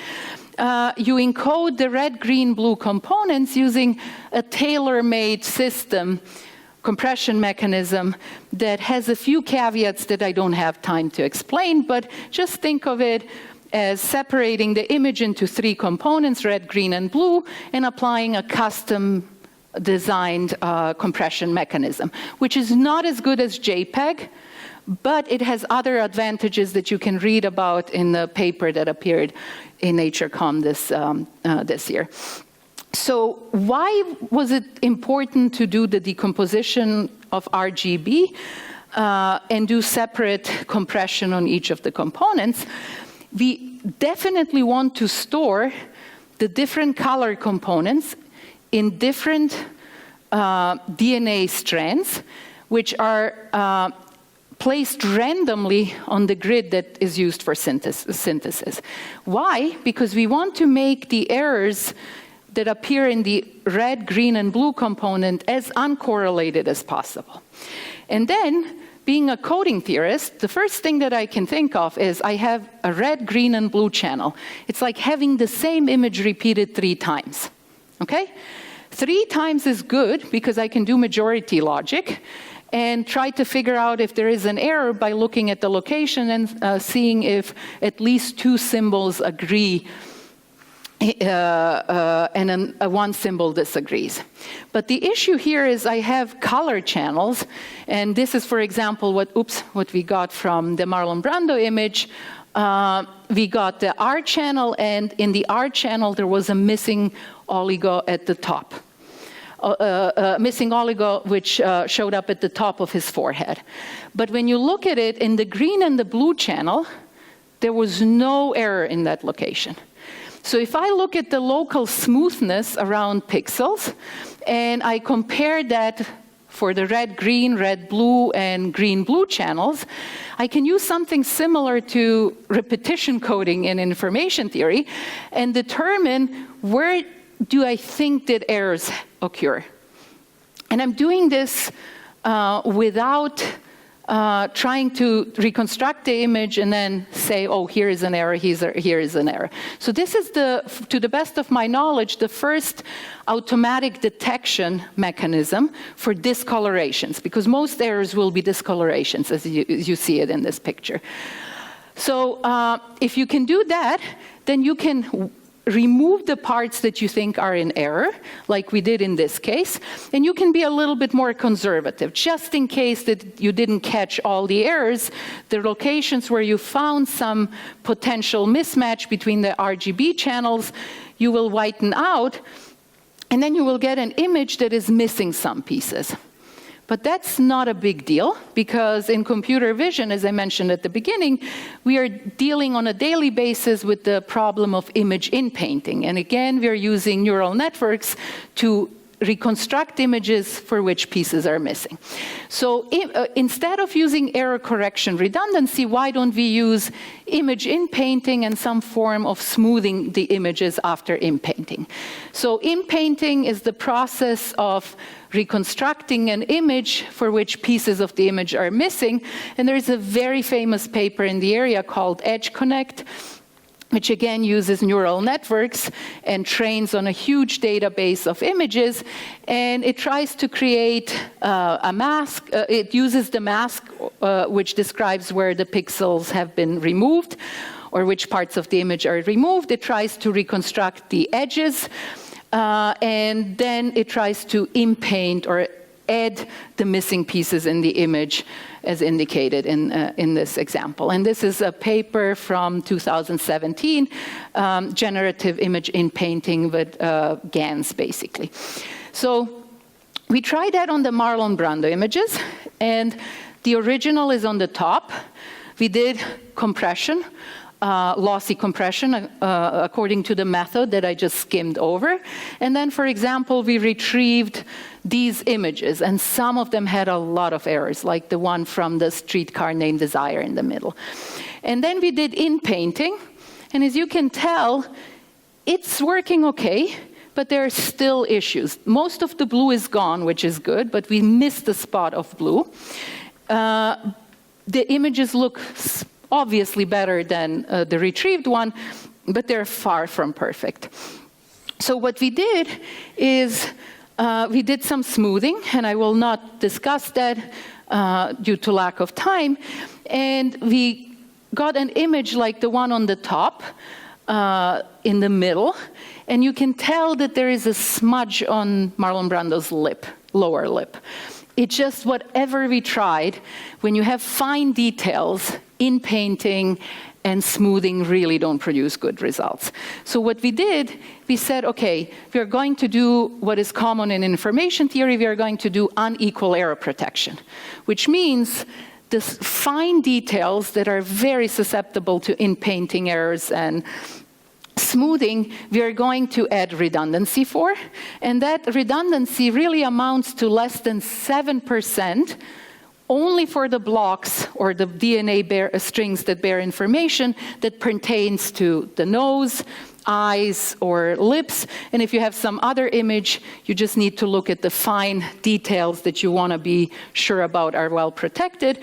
You encode the red, green, blue components using a tailor-made system, compression mechanism, that has a few caveats that I don't have time to explain, but just think of it as separating the image into three components, red, green, and blue, and applying a custom designed compression mechanism, which is not as good as JPEG, but it has other advantages that you can read about in the paper that appeared in NatureCom this year. So why was it important to do the decomposition of RGB and do separate compression on each of the components? We definitely want to store the different color components in different DNA strands, which are placed randomly on the grid that is used for synthesis. Why? Because we want to make the errors that appear in the red, green, and blue component as uncorrelated as possible. And then, being a coding theorist, the first thing that I can think of is I have a red, green, and blue channel. It's like having the same image repeated 3 times, okay? 3 times is good because I can do majority logic and try to figure out if there is an error by looking at the location and seeing if at least 2 symbols agree and then one symbol disagrees. But the issue here is I have color channels, and this is, for example, what we got from the Marlon Brando image. We got the R channel, and in the R channel there was a missing oligo at the top. Missing oligo which showed up at the top of his forehead. But when you look at it in the green and the blue channel, there was no error in that location. So if I look at the local smoothness around pixels, and I compare that for the red-green, red-blue, and green-blue channels, I can use something similar to repetition coding in information theory and determine where do I think that errors occur. And I'm doing this without trying to reconstruct the image and then say, oh, here is an error, here is an error. So this is, to the best of my knowledge, the first automatic detection mechanism for discolorations, because most errors will be discolorations, as you see it in this picture. So if you can do that, then you can remove the parts that you think are in error, like we did in this case, and you can be a little bit more conservative, just in case that you didn't catch all the errors. The locations where you found some potential mismatch between the RGB channels, you will whiten out, and then you will get an image that is missing some pieces. But that's not a big deal, because in computer vision, as I mentioned at the beginning, we are dealing on a daily basis with the problem of image inpainting. And again, we are using neural networks to reconstruct images for which pieces are missing. So instead of using error correction redundancy, why don't we use image inpainting and some form of smoothing the images after inpainting? So inpainting is the process of reconstructing an image for which pieces of the image are missing. And there's a very famous paper in the area called Edge Connect, which again uses neural networks and trains on a huge database of images, and it tries to create a mask. It uses the mask which describes where the pixels have been removed or which parts of the image are removed. It tries to reconstruct the edges, and then it tries to inpaint or add the missing pieces in the image as indicated in this example. And this is a paper from 2017, generative image inpainting with GANs, basically. So we tried that on the Marlon Brando images, and the original is on the top. We did compression, lossy compression, according to the method that I just skimmed over. And then, for example, we retrieved these images, and some of them had a lot of errors, like the one from the streetcar named Desire in the middle. And then we did inpainting, and as you can tell, it's working okay, but there are still issues. Most of the blue is gone, which is good, but we missed the spot of blue. The images look obviously better than the retrieved one, but they're far from perfect. So what we did is we did some smoothing, and I will not discuss that due to lack of time, and we got an image like the one on the top in the middle, and you can tell that there is a smudge on Marlon Brando's lip, lower lip. It's just whatever we tried, when you have fine details, inpainting and smoothing really don't produce good results. So what we did, we said, okay, we are going to do what is common in information theory. We are going to do unequal error protection, which means the fine details that are very susceptible to inpainting errors and smoothing, we are going to add redundancy for, and that redundancy really amounts to less than 7%, only for the blocks or the DNA strings that bear information that pertains to the nose, eyes, or lips. And if you have some other image, you just need to look at the fine details that you want to be sure about are well protected.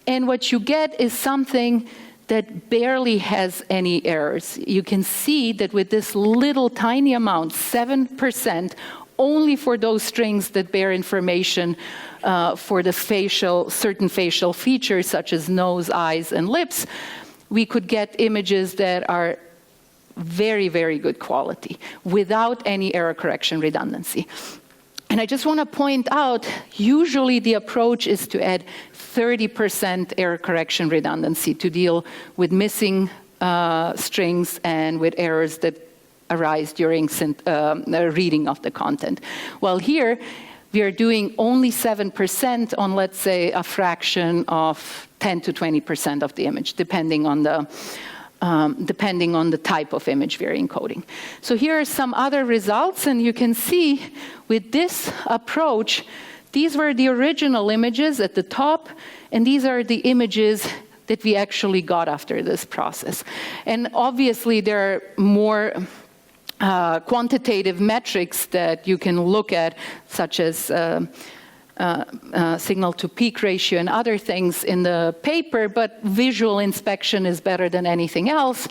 And what you get is something that barely has any errors. You can see that with this little tiny amount, 7%, only for those strings that bear information for the certain facial features such as nose, eyes, and lips, we could get images that are very, very good quality without any error correction redundancy. And I just want to point out, usually the approach is to add 30% error correction redundancy to deal with missing strings and with errors that arise during reading of the content. Well, here we are doing only 7% on, let's say, a fraction of 10 to 20% of the image, depending on the type of image we're encoding. So here are some other results, and you can see with this approach, these were the original images at the top, and these are the images that we actually got after this process. And obviously there are more quantitative metrics that you can look at, such as signal-to-peak ratio and other things in the paper, but visual inspection is better than anything else.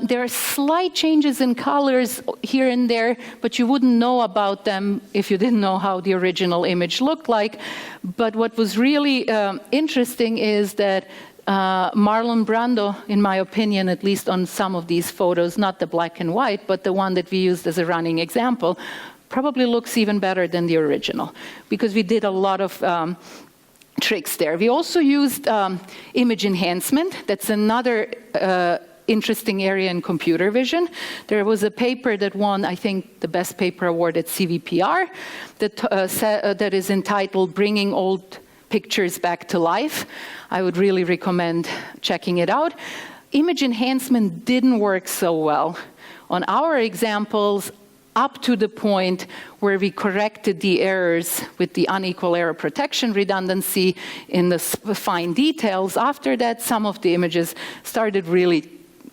There are slight changes in colors here and there, but you wouldn't know about them if you didn't know how the original image looked like. But what was really interesting is that Marlon Brando, in my opinion, at least on some of these photos, not the black and white, but the one that we used as a running example, probably looks even better than the original, because we did a lot of tricks there. We also used image enhancement. That's another interesting area in computer vision. There was a paper that won, I think, the best paper award at CVPR that is entitled Bringing Old Pictures Back to Life. I would really recommend checking it out. Image enhancement didn't work so well on our examples, up to the point where we corrected the errors with the unequal error protection redundancy in the fine details. After that, some of the images started really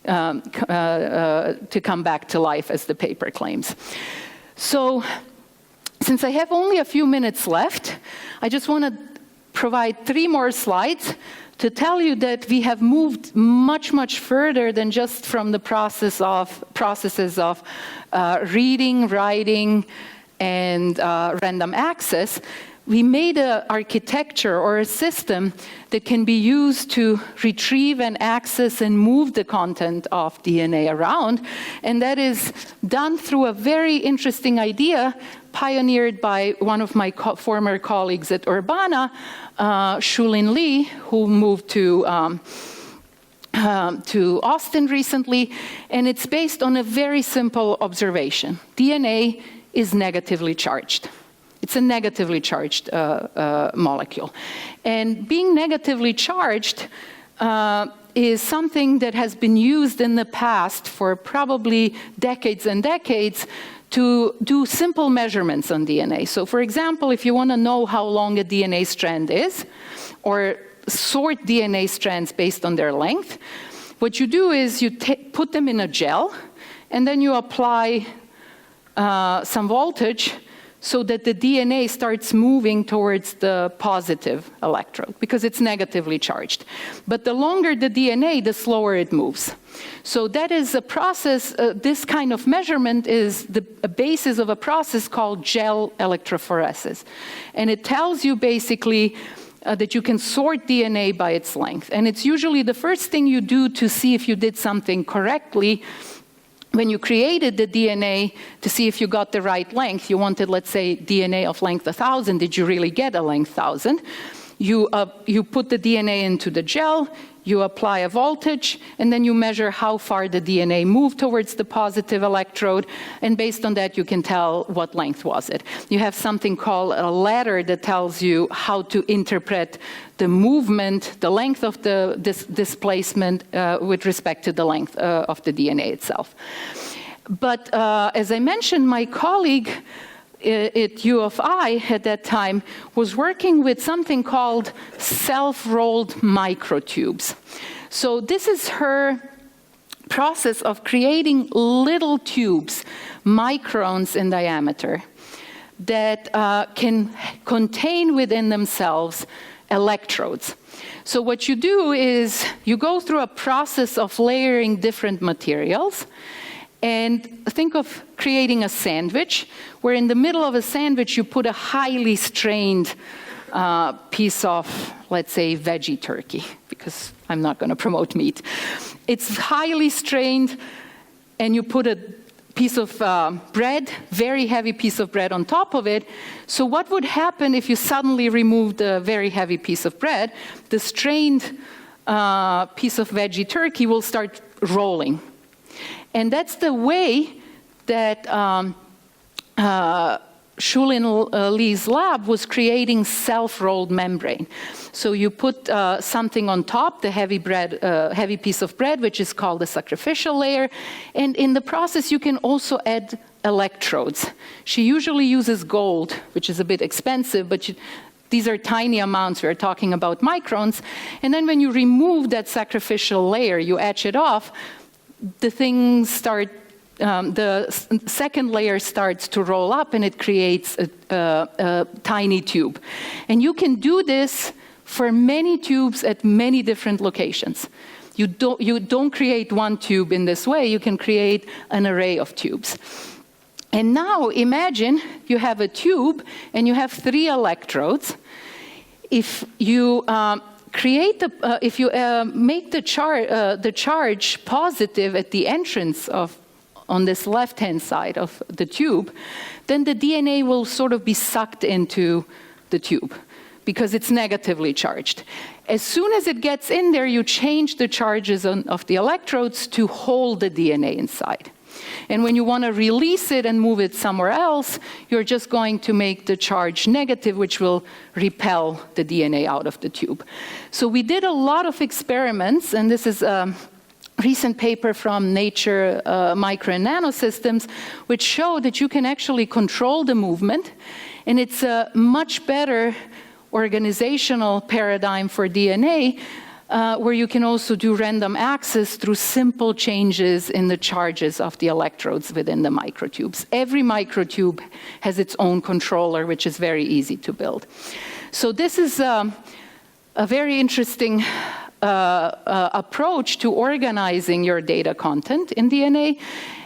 to come back to life, as the paper claims. So, since I have only a few minutes left, I just want to provide 3 more slides to tell you that we have moved much, much further than just from the processes of reading, writing, and random access. We made an architecture or a system that can be used to retrieve and access and move the content of DNA around. And that is done through a very interesting idea pioneered by one of my former colleagues at Urbana, Shulin Lee, who moved to Austin recently. And it's based on a very simple observation. DNA is negatively charged. It's a negatively charged molecule. And being negatively charged is something that has been used in the past for probably decades and decades to do simple measurements on DNA. So for example, if you want to know how long a DNA strand is, or sort DNA strands based on their length, what you do is you put them in a gel, and then you apply some voltage so that the DNA starts moving towards the positive electrode, because it's negatively charged. But the longer the DNA, the slower it moves. So that is a process, this kind of measurement is the basis of a process called gel electrophoresis. And it tells you basically that you can sort DNA by its length. And it's usually the first thing you do to see if you did something correctly. When you created the DNA to see if you got the right length, you wanted, let's say, DNA of length 1,000. Did you really get a length 1,000? You put the DNA into the gel, you apply a voltage, and then you measure how far the DNA moved towards the positive electrode, and based on that, you can tell what length was it. You have something called a ladder that tells you how to interpret the movement, the length of the displacement with respect to the length of the DNA itself. But as I mentioned, my colleague at U of I at that time was working with something called self-rolled microtubes. So this is her process of creating little tubes, microns in diameter, that can contain within themselves electrodes. So what you do is you go through a process of layering different materials. And think of creating a sandwich, where in the middle of a sandwich you put a highly strained piece of, let's say, veggie turkey, because I'm not going to promote meat. It's highly strained, and you put a piece of bread, very heavy piece of bread on top of it. So what would happen if you suddenly removed a very heavy piece of bread? The strained piece of veggie turkey will start rolling. And that's the way that Shulin Lee's lab was creating self-rolled membrane. So you put something on top, the heavy piece of bread, which is called the sacrificial layer. And in the process, you can also add electrodes. She usually uses gold, which is a bit expensive, but these are tiny amounts. We're talking about microns. And then when you remove that sacrificial layer, you etch it off, the things start second layer starts to roll up and it creates a tiny tube. And you can do this for many tubes at many different locations. You don't create one tube in this way, you can create an array of tubes. And now imagine you have a tube and you have 3 electrodes. If you make the charge positive at the entrance on this left-hand side of the tube, then the DNA will sort of be sucked into the tube because it's negatively charged. As soon as it gets in there, you change the charges of the electrodes to hold the DNA inside. And when you want to release it and move it somewhere else, you're just going to make the charge negative, which will repel the DNA out of the tube. So we did a lot of experiments, and this is a recent paper from Nature Micro and Nanosystems, which show that you can actually control the movement, and it's a much better organizational paradigm for DNA, where you can also do random access through simple changes in the charges of the electrodes within the microtubes. Every microtube has its own controller, which is very easy to build. So this is a very interesting approach to organizing your data content in DNA,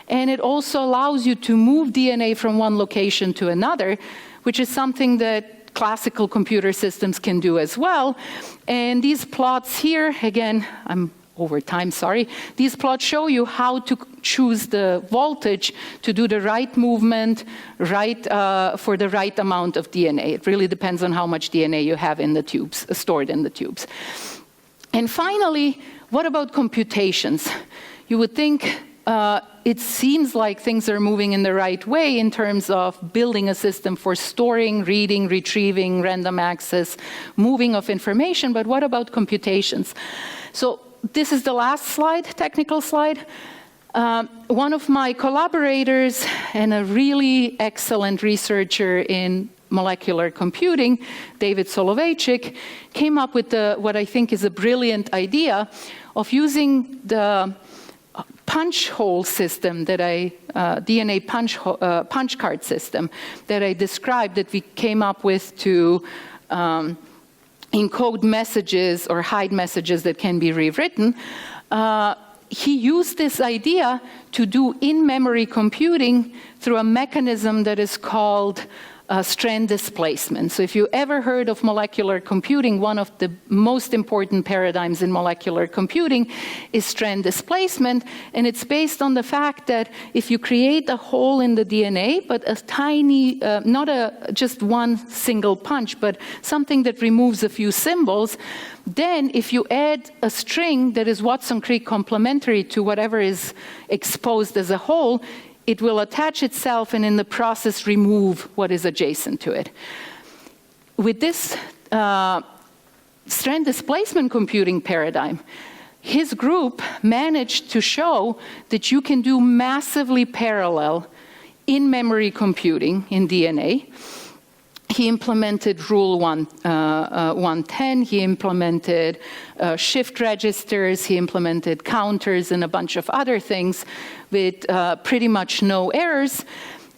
and it also allows you to move DNA from one location to another, which is something that classical computer systems can do as well. And these plots here, again, I'm over time, sorry. These plots show you how to choose the voltage to do the right movement, for the right amount of DNA. It really depends on how much DNA you have in the tubes, stored in the tubes. And finally, what about computations? You would think it seems like things are moving in the right way in terms of building a system for storing, reading, retrieving, random access, moving of information, but what about computations? So this is the last slide, technical slide. One of my collaborators and a really excellent researcher in molecular computing, David Soloveichik, came up with what I think is a brilliant idea of using the punch hole system that DNA punch card system that I described, that we came up with to encode messages or hide messages that can be rewritten. He used this idea to do in-memory computing through a mechanism that is called strand displacement. So if you ever heard of molecular computing, one of the most important paradigms in molecular computing is strand displacement, and it's based on the fact that if you create a hole in the DNA, but a tiny, not just one single punch, but something that removes a few symbols, then if you add a string that is Watson-Crick complementary to whatever is exposed as a whole, it will attach itself and in the process remove what is adjacent to it. With this strand displacement computing paradigm, his group managed to show that you can do massively parallel in-memory computing in DNA. He implemented Rule 110, he implemented shift registers, he implemented counters and a bunch of other things with pretty much no errors.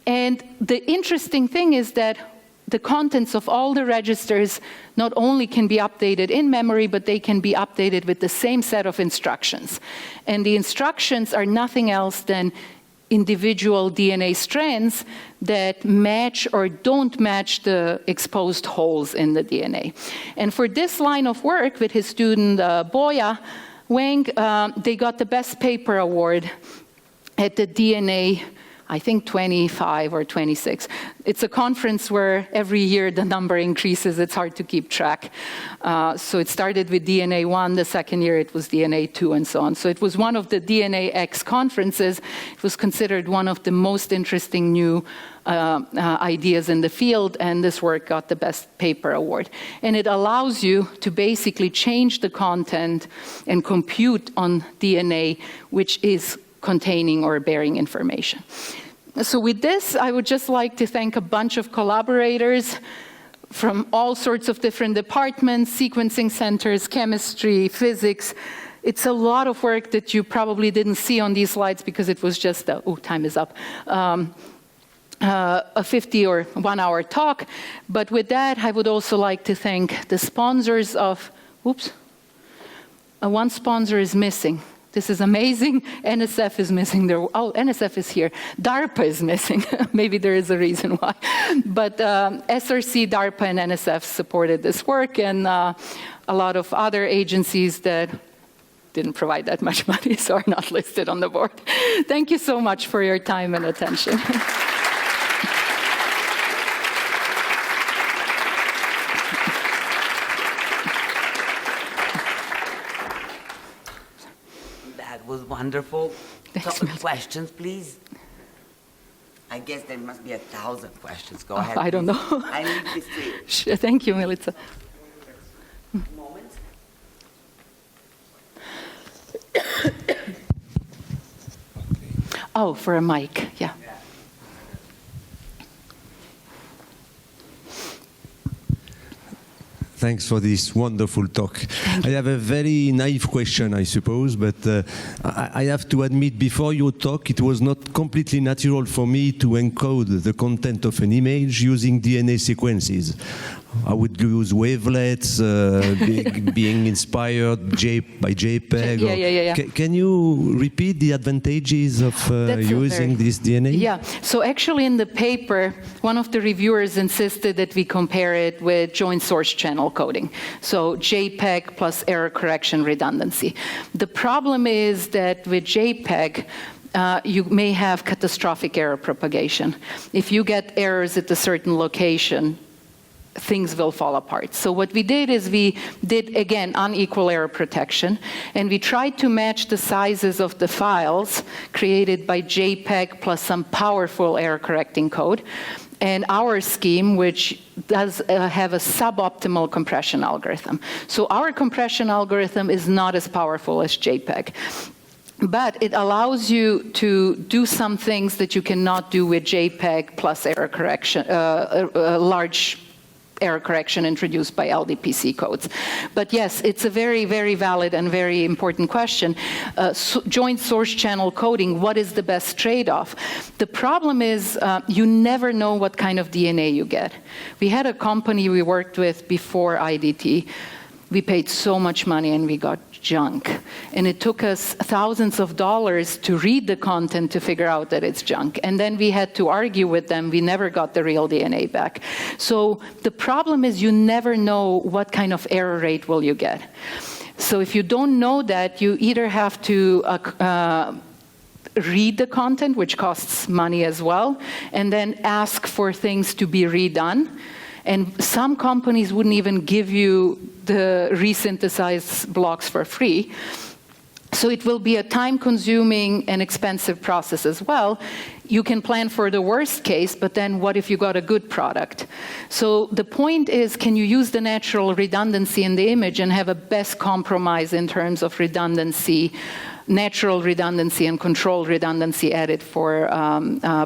And the interesting thing is that the contents of all the registers not only can be updated in memory, but they can be updated with the same set of instructions. And the instructions are nothing else than individual DNA strands that match or don't match the exposed holes in the DNA. And for this line of work with his student Boya Wang, they got the Best Paper Award at the DNA, I think 25 or 26. It's a conference where every year the number increases. It's hard to keep track. So it started with DNA 1, the second year it was DNA 2, and so on. So it was one of the DNA X conferences. It was considered one of the most interesting new ideas in the field, and this work got the Best Paper Award. And it allows you to basically change the content and compute on DNA, which is containing or bearing information. So with this, I would just like to thank a bunch of collaborators from all sorts of different departments, sequencing centers, chemistry, physics, It's a lot of work that you probably didn't see on these slides because it was just time is up. A 50 or 1 hour talk. But with that, I would also like to thank the sponsors of, one sponsor is missing. This is amazing. NSF is missing. NSF is here. DARPA is missing. Maybe there is a reason why. But SRC, DARPA, and NSF supported this work, and a lot of other agencies that didn't provide that much money, so are not listed on the board. Thank you so much for your time and attention. That was wonderful. Thanks, Some questions, please. I guess there must be 1,000 questions. Go ahead. I don't know. I need this to Sure, thank you, Milica. moment. Oh, for a mic, yeah. Thanks for this wonderful talk. I have a very naive question, I suppose, but I have to admit, before your talk, it was not completely natural for me to encode the content of an image using DNA sequences. I would use wavelets, being inspired by JPEG. Yeah. Can you repeat the advantages of using this DNA? Yeah, so actually in the paper, one of the reviewers insisted that we compare it with joint source channel coding. So JPEG plus error correction redundancy. The problem is that with JPEG, you may have catastrophic error propagation. If you get errors at a certain location, things will fall apart. So what we did is we did, again, unequal error protection, and we tried to match the sizes of the files created by JPEG plus some powerful error correcting code, and our scheme, which does have a suboptimal compression algorithm. So our compression algorithm is not as powerful as JPEG. But it allows you to do some things that you cannot do with JPEG plus error correction, large error correction introduced by LDPC codes. But yes, it's a very, very valid and very important question. Joint source channel coding, what is the best trade-off? The problem is you never know what kind of DNA you get. We had a company we worked with before IDT. We paid so much money and we got junk. And it took us thousands of dollars to read the content to figure out that it's junk. And then we had to argue with them. We never got the real DNA back. So the problem is you never know what kind of error rate will you get. So if you don't know that, you either have to read the content, which costs money as well, and then ask for things to be redone. And some companies wouldn't even give you the resynthesized blocks for free. So it will be a time-consuming and expensive process as well. You can plan for the worst case, but then what if you got a good product? So the point is, can you use the natural redundancy in the image and have a best compromise in terms of redundancy, natural redundancy and controlled redundancy added for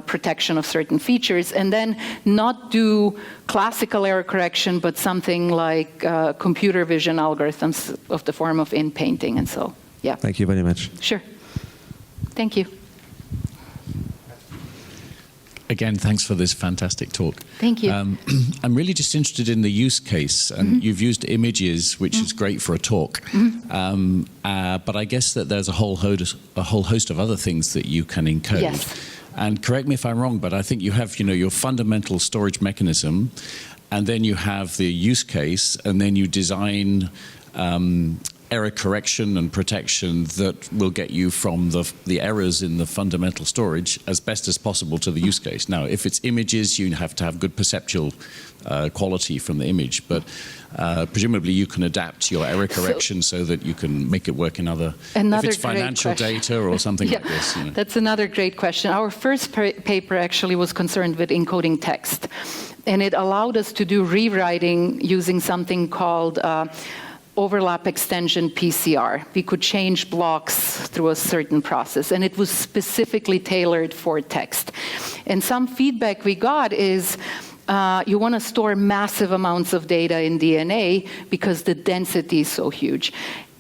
protection of certain features, and then not do classical error correction, but something like computer vision algorithms of the form of in-painting and so. Yeah. Thank you very much. Sure. Thank you. Again, thanks for this fantastic talk. Thank you. I'm really just interested in the use case, and you've used images, which is great for a talk. But I guess that there's a whole host of other things that you can encode. Yes. And correct me if I'm wrong, but I think you have, your fundamental storage mechanism, and then you have the use case, and then you design error correction and protection that will get you from the errors in the fundamental storage as best as possible to the use case. Now, if it's images, you have to have good perceptual quality from the image, but presumably you can adapt your error correction so that you can make it work in other, if it's financial data or something like this. That's another great question. Our first paper actually was concerned with encoding text, and it allowed us to do rewriting using something called overlap extension PCR. We could change blocks through a certain process, and it was specifically tailored for text. And some feedback we got is you want to store massive amounts of data in DNA because the density is so huge.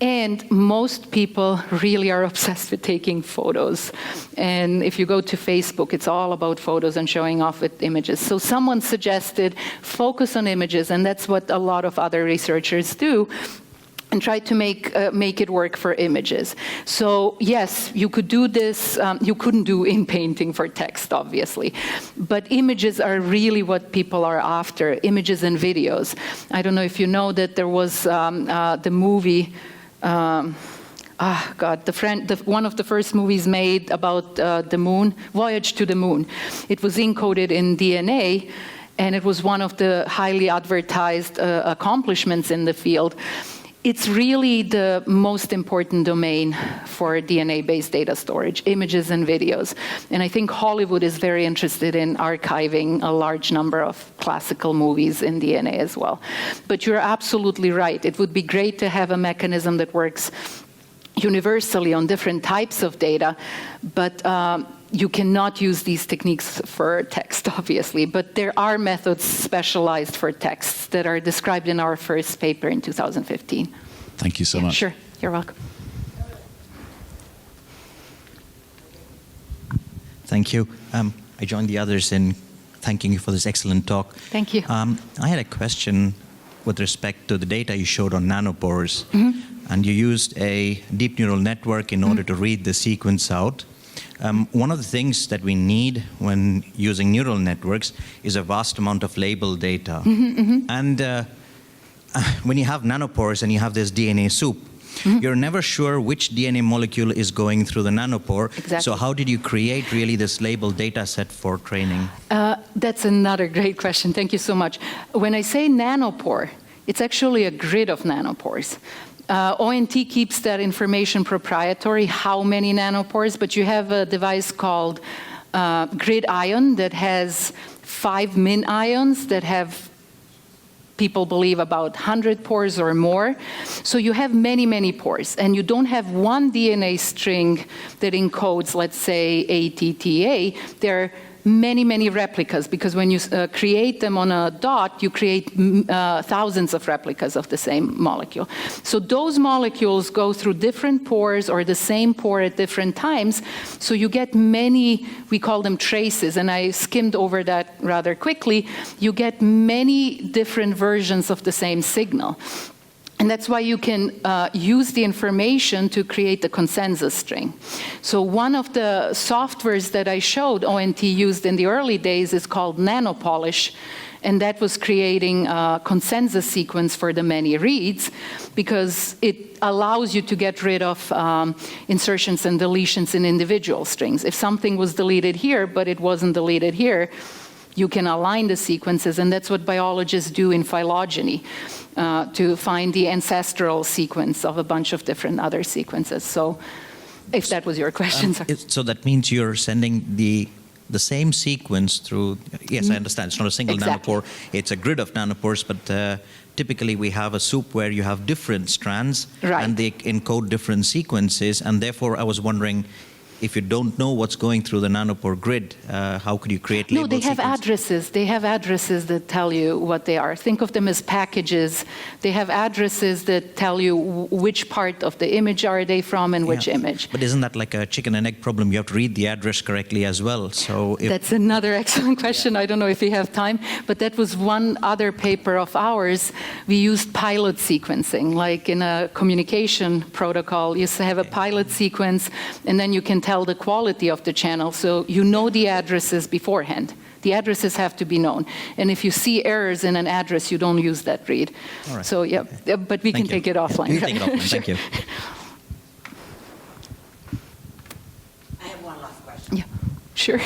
And most people really are obsessed with taking photos. And if you go to Facebook, it's all about photos and showing off with images. So someone suggested focus on images, and that's what a lot of other researchers do, and try to make it work for images. So yes, you could do this. You couldn't do in painting for text, obviously. But images are really what people are after, images and videos. I don't know if you know that there was the movie, one of the first movies made about the moon, Voyage to the Moon. It was encoded in DNA, and it was one of the highly advertised accomplishments in the field. It's really the most important domain for DNA-based data storage, images and videos. And I think Hollywood is very interested in archiving a large number of classical movies in DNA as well. But you're absolutely right. It would be great to have a mechanism that works universally on different types of data, but you cannot use these techniques for text, obviously, but there are methods specialized for texts that are described in our first paper in 2015. Thank you so much. Sure, you're welcome. Thank you. I join the others in thanking you for this excellent talk. Thank you. I had a question with respect to the data you showed on nanopores. And you used a deep neural network in order to read the sequence out. One of the things that we need when using neural networks is a vast amount of label data. And when you have nanopores and you have this DNA soup, you're never sure which DNA molecule is going through the nanopore. Exactly. So how did you create really this label data set for training? That's another great question. Thank you so much. When I say nanopore, it's actually a grid of nanopores. ONT keeps that information proprietary, how many nanopores, but you have a device called Grid Ion that has 5 min ions that have, people believe, about 100 pores or more. So you have many, many pores, and you don't have one DNA string that encodes, let's say, ATTA. There are many, many replicas, because when you create them on a dot, you create thousands of replicas of the same molecule. So those molecules go through different pores or the same pore at different times, so you get many, we call them traces, and I skimmed over that rather quickly. You get many different versions of the same signal. And that's why you can use the information to create the consensus string. So one of the softwares that I showed ONT used in the early days is called nanopolish, and that was creating a consensus sequence for the many reads, because it allows you to get rid of insertions and deletions in individual strings. If something was deleted here, but it wasn't deleted here, you can align the sequences, and that's what biologists do in phylogeny, to find the ancestral sequence of a bunch of different other sequences. So if that was your question. So that means you're sending the same sequence through, yes, I understand, it's not a single nanopore, it's a grid of nanopores, but typically we have a soup where you have different strands, and they encode different sequences, and therefore I was wondering, if you don't know what's going through the nanopore grid, how could you create label No, they have sequence? addresses. They have addresses that tell you what they are. Think of them as packages. They have addresses that tell you which part of the image are they from and which image. But isn't that like a chicken and egg problem? You have to read the address correctly as well. So That's another excellent question. I don't know if we have time, but that was one other paper of ours. We used pilot sequencing, like in a communication protocol. You have a pilot sequence, and then you can tell the quality of the channel, so you know the addresses beforehand. The addresses have to be known. And if you see errors in an address, you don't use that read. All right. So yeah, but we can take it offline. You take it offline, thank you. I have one last question. Yeah, sure.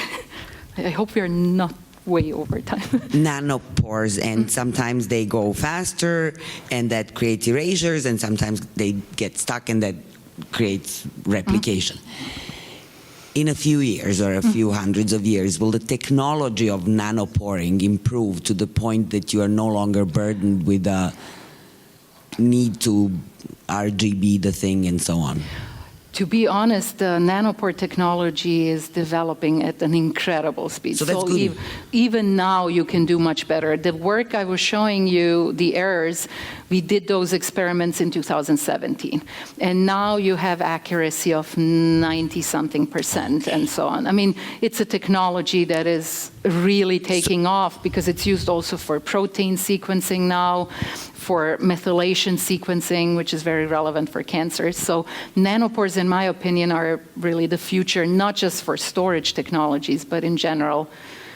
I hope we are not way over time. Nanopores, and sometimes they go faster, and that creates erasures, and sometimes they get stuck, and that creates replication. In a few years or a few hundreds of years, will the technology of nanoporing improve to the point that you are no longer burdened with the need to RGB the thing and so on? To be honest, the nanopore technology is developing at an incredible speed. So that's good. Even now, you can do much better. The work I was showing you, the errors, we did those experiments in 2017. And now you have accuracy of 90-something% and so on. I mean, it's a technology that is really taking off because it's used also for protein sequencing now, for methylation sequencing, which is very relevant for cancer. So nanopores, in my opinion, are really the future, not just for storage technologies, but in general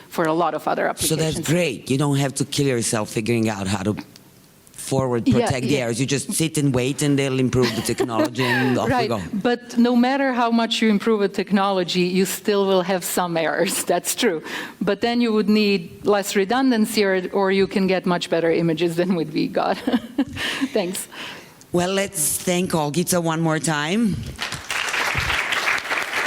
for a lot of other So applications. that's great. You don't have to kill yourself figuring out how to forward protect the errors. You just sit and wait and they'll improve the technology and off we go. But no matter how much you improve a technology, you still will have some errors. That's true. But then you would need less redundancy, or you can get much better images than we got. Thanks. Well, let's thank Olgica one more time.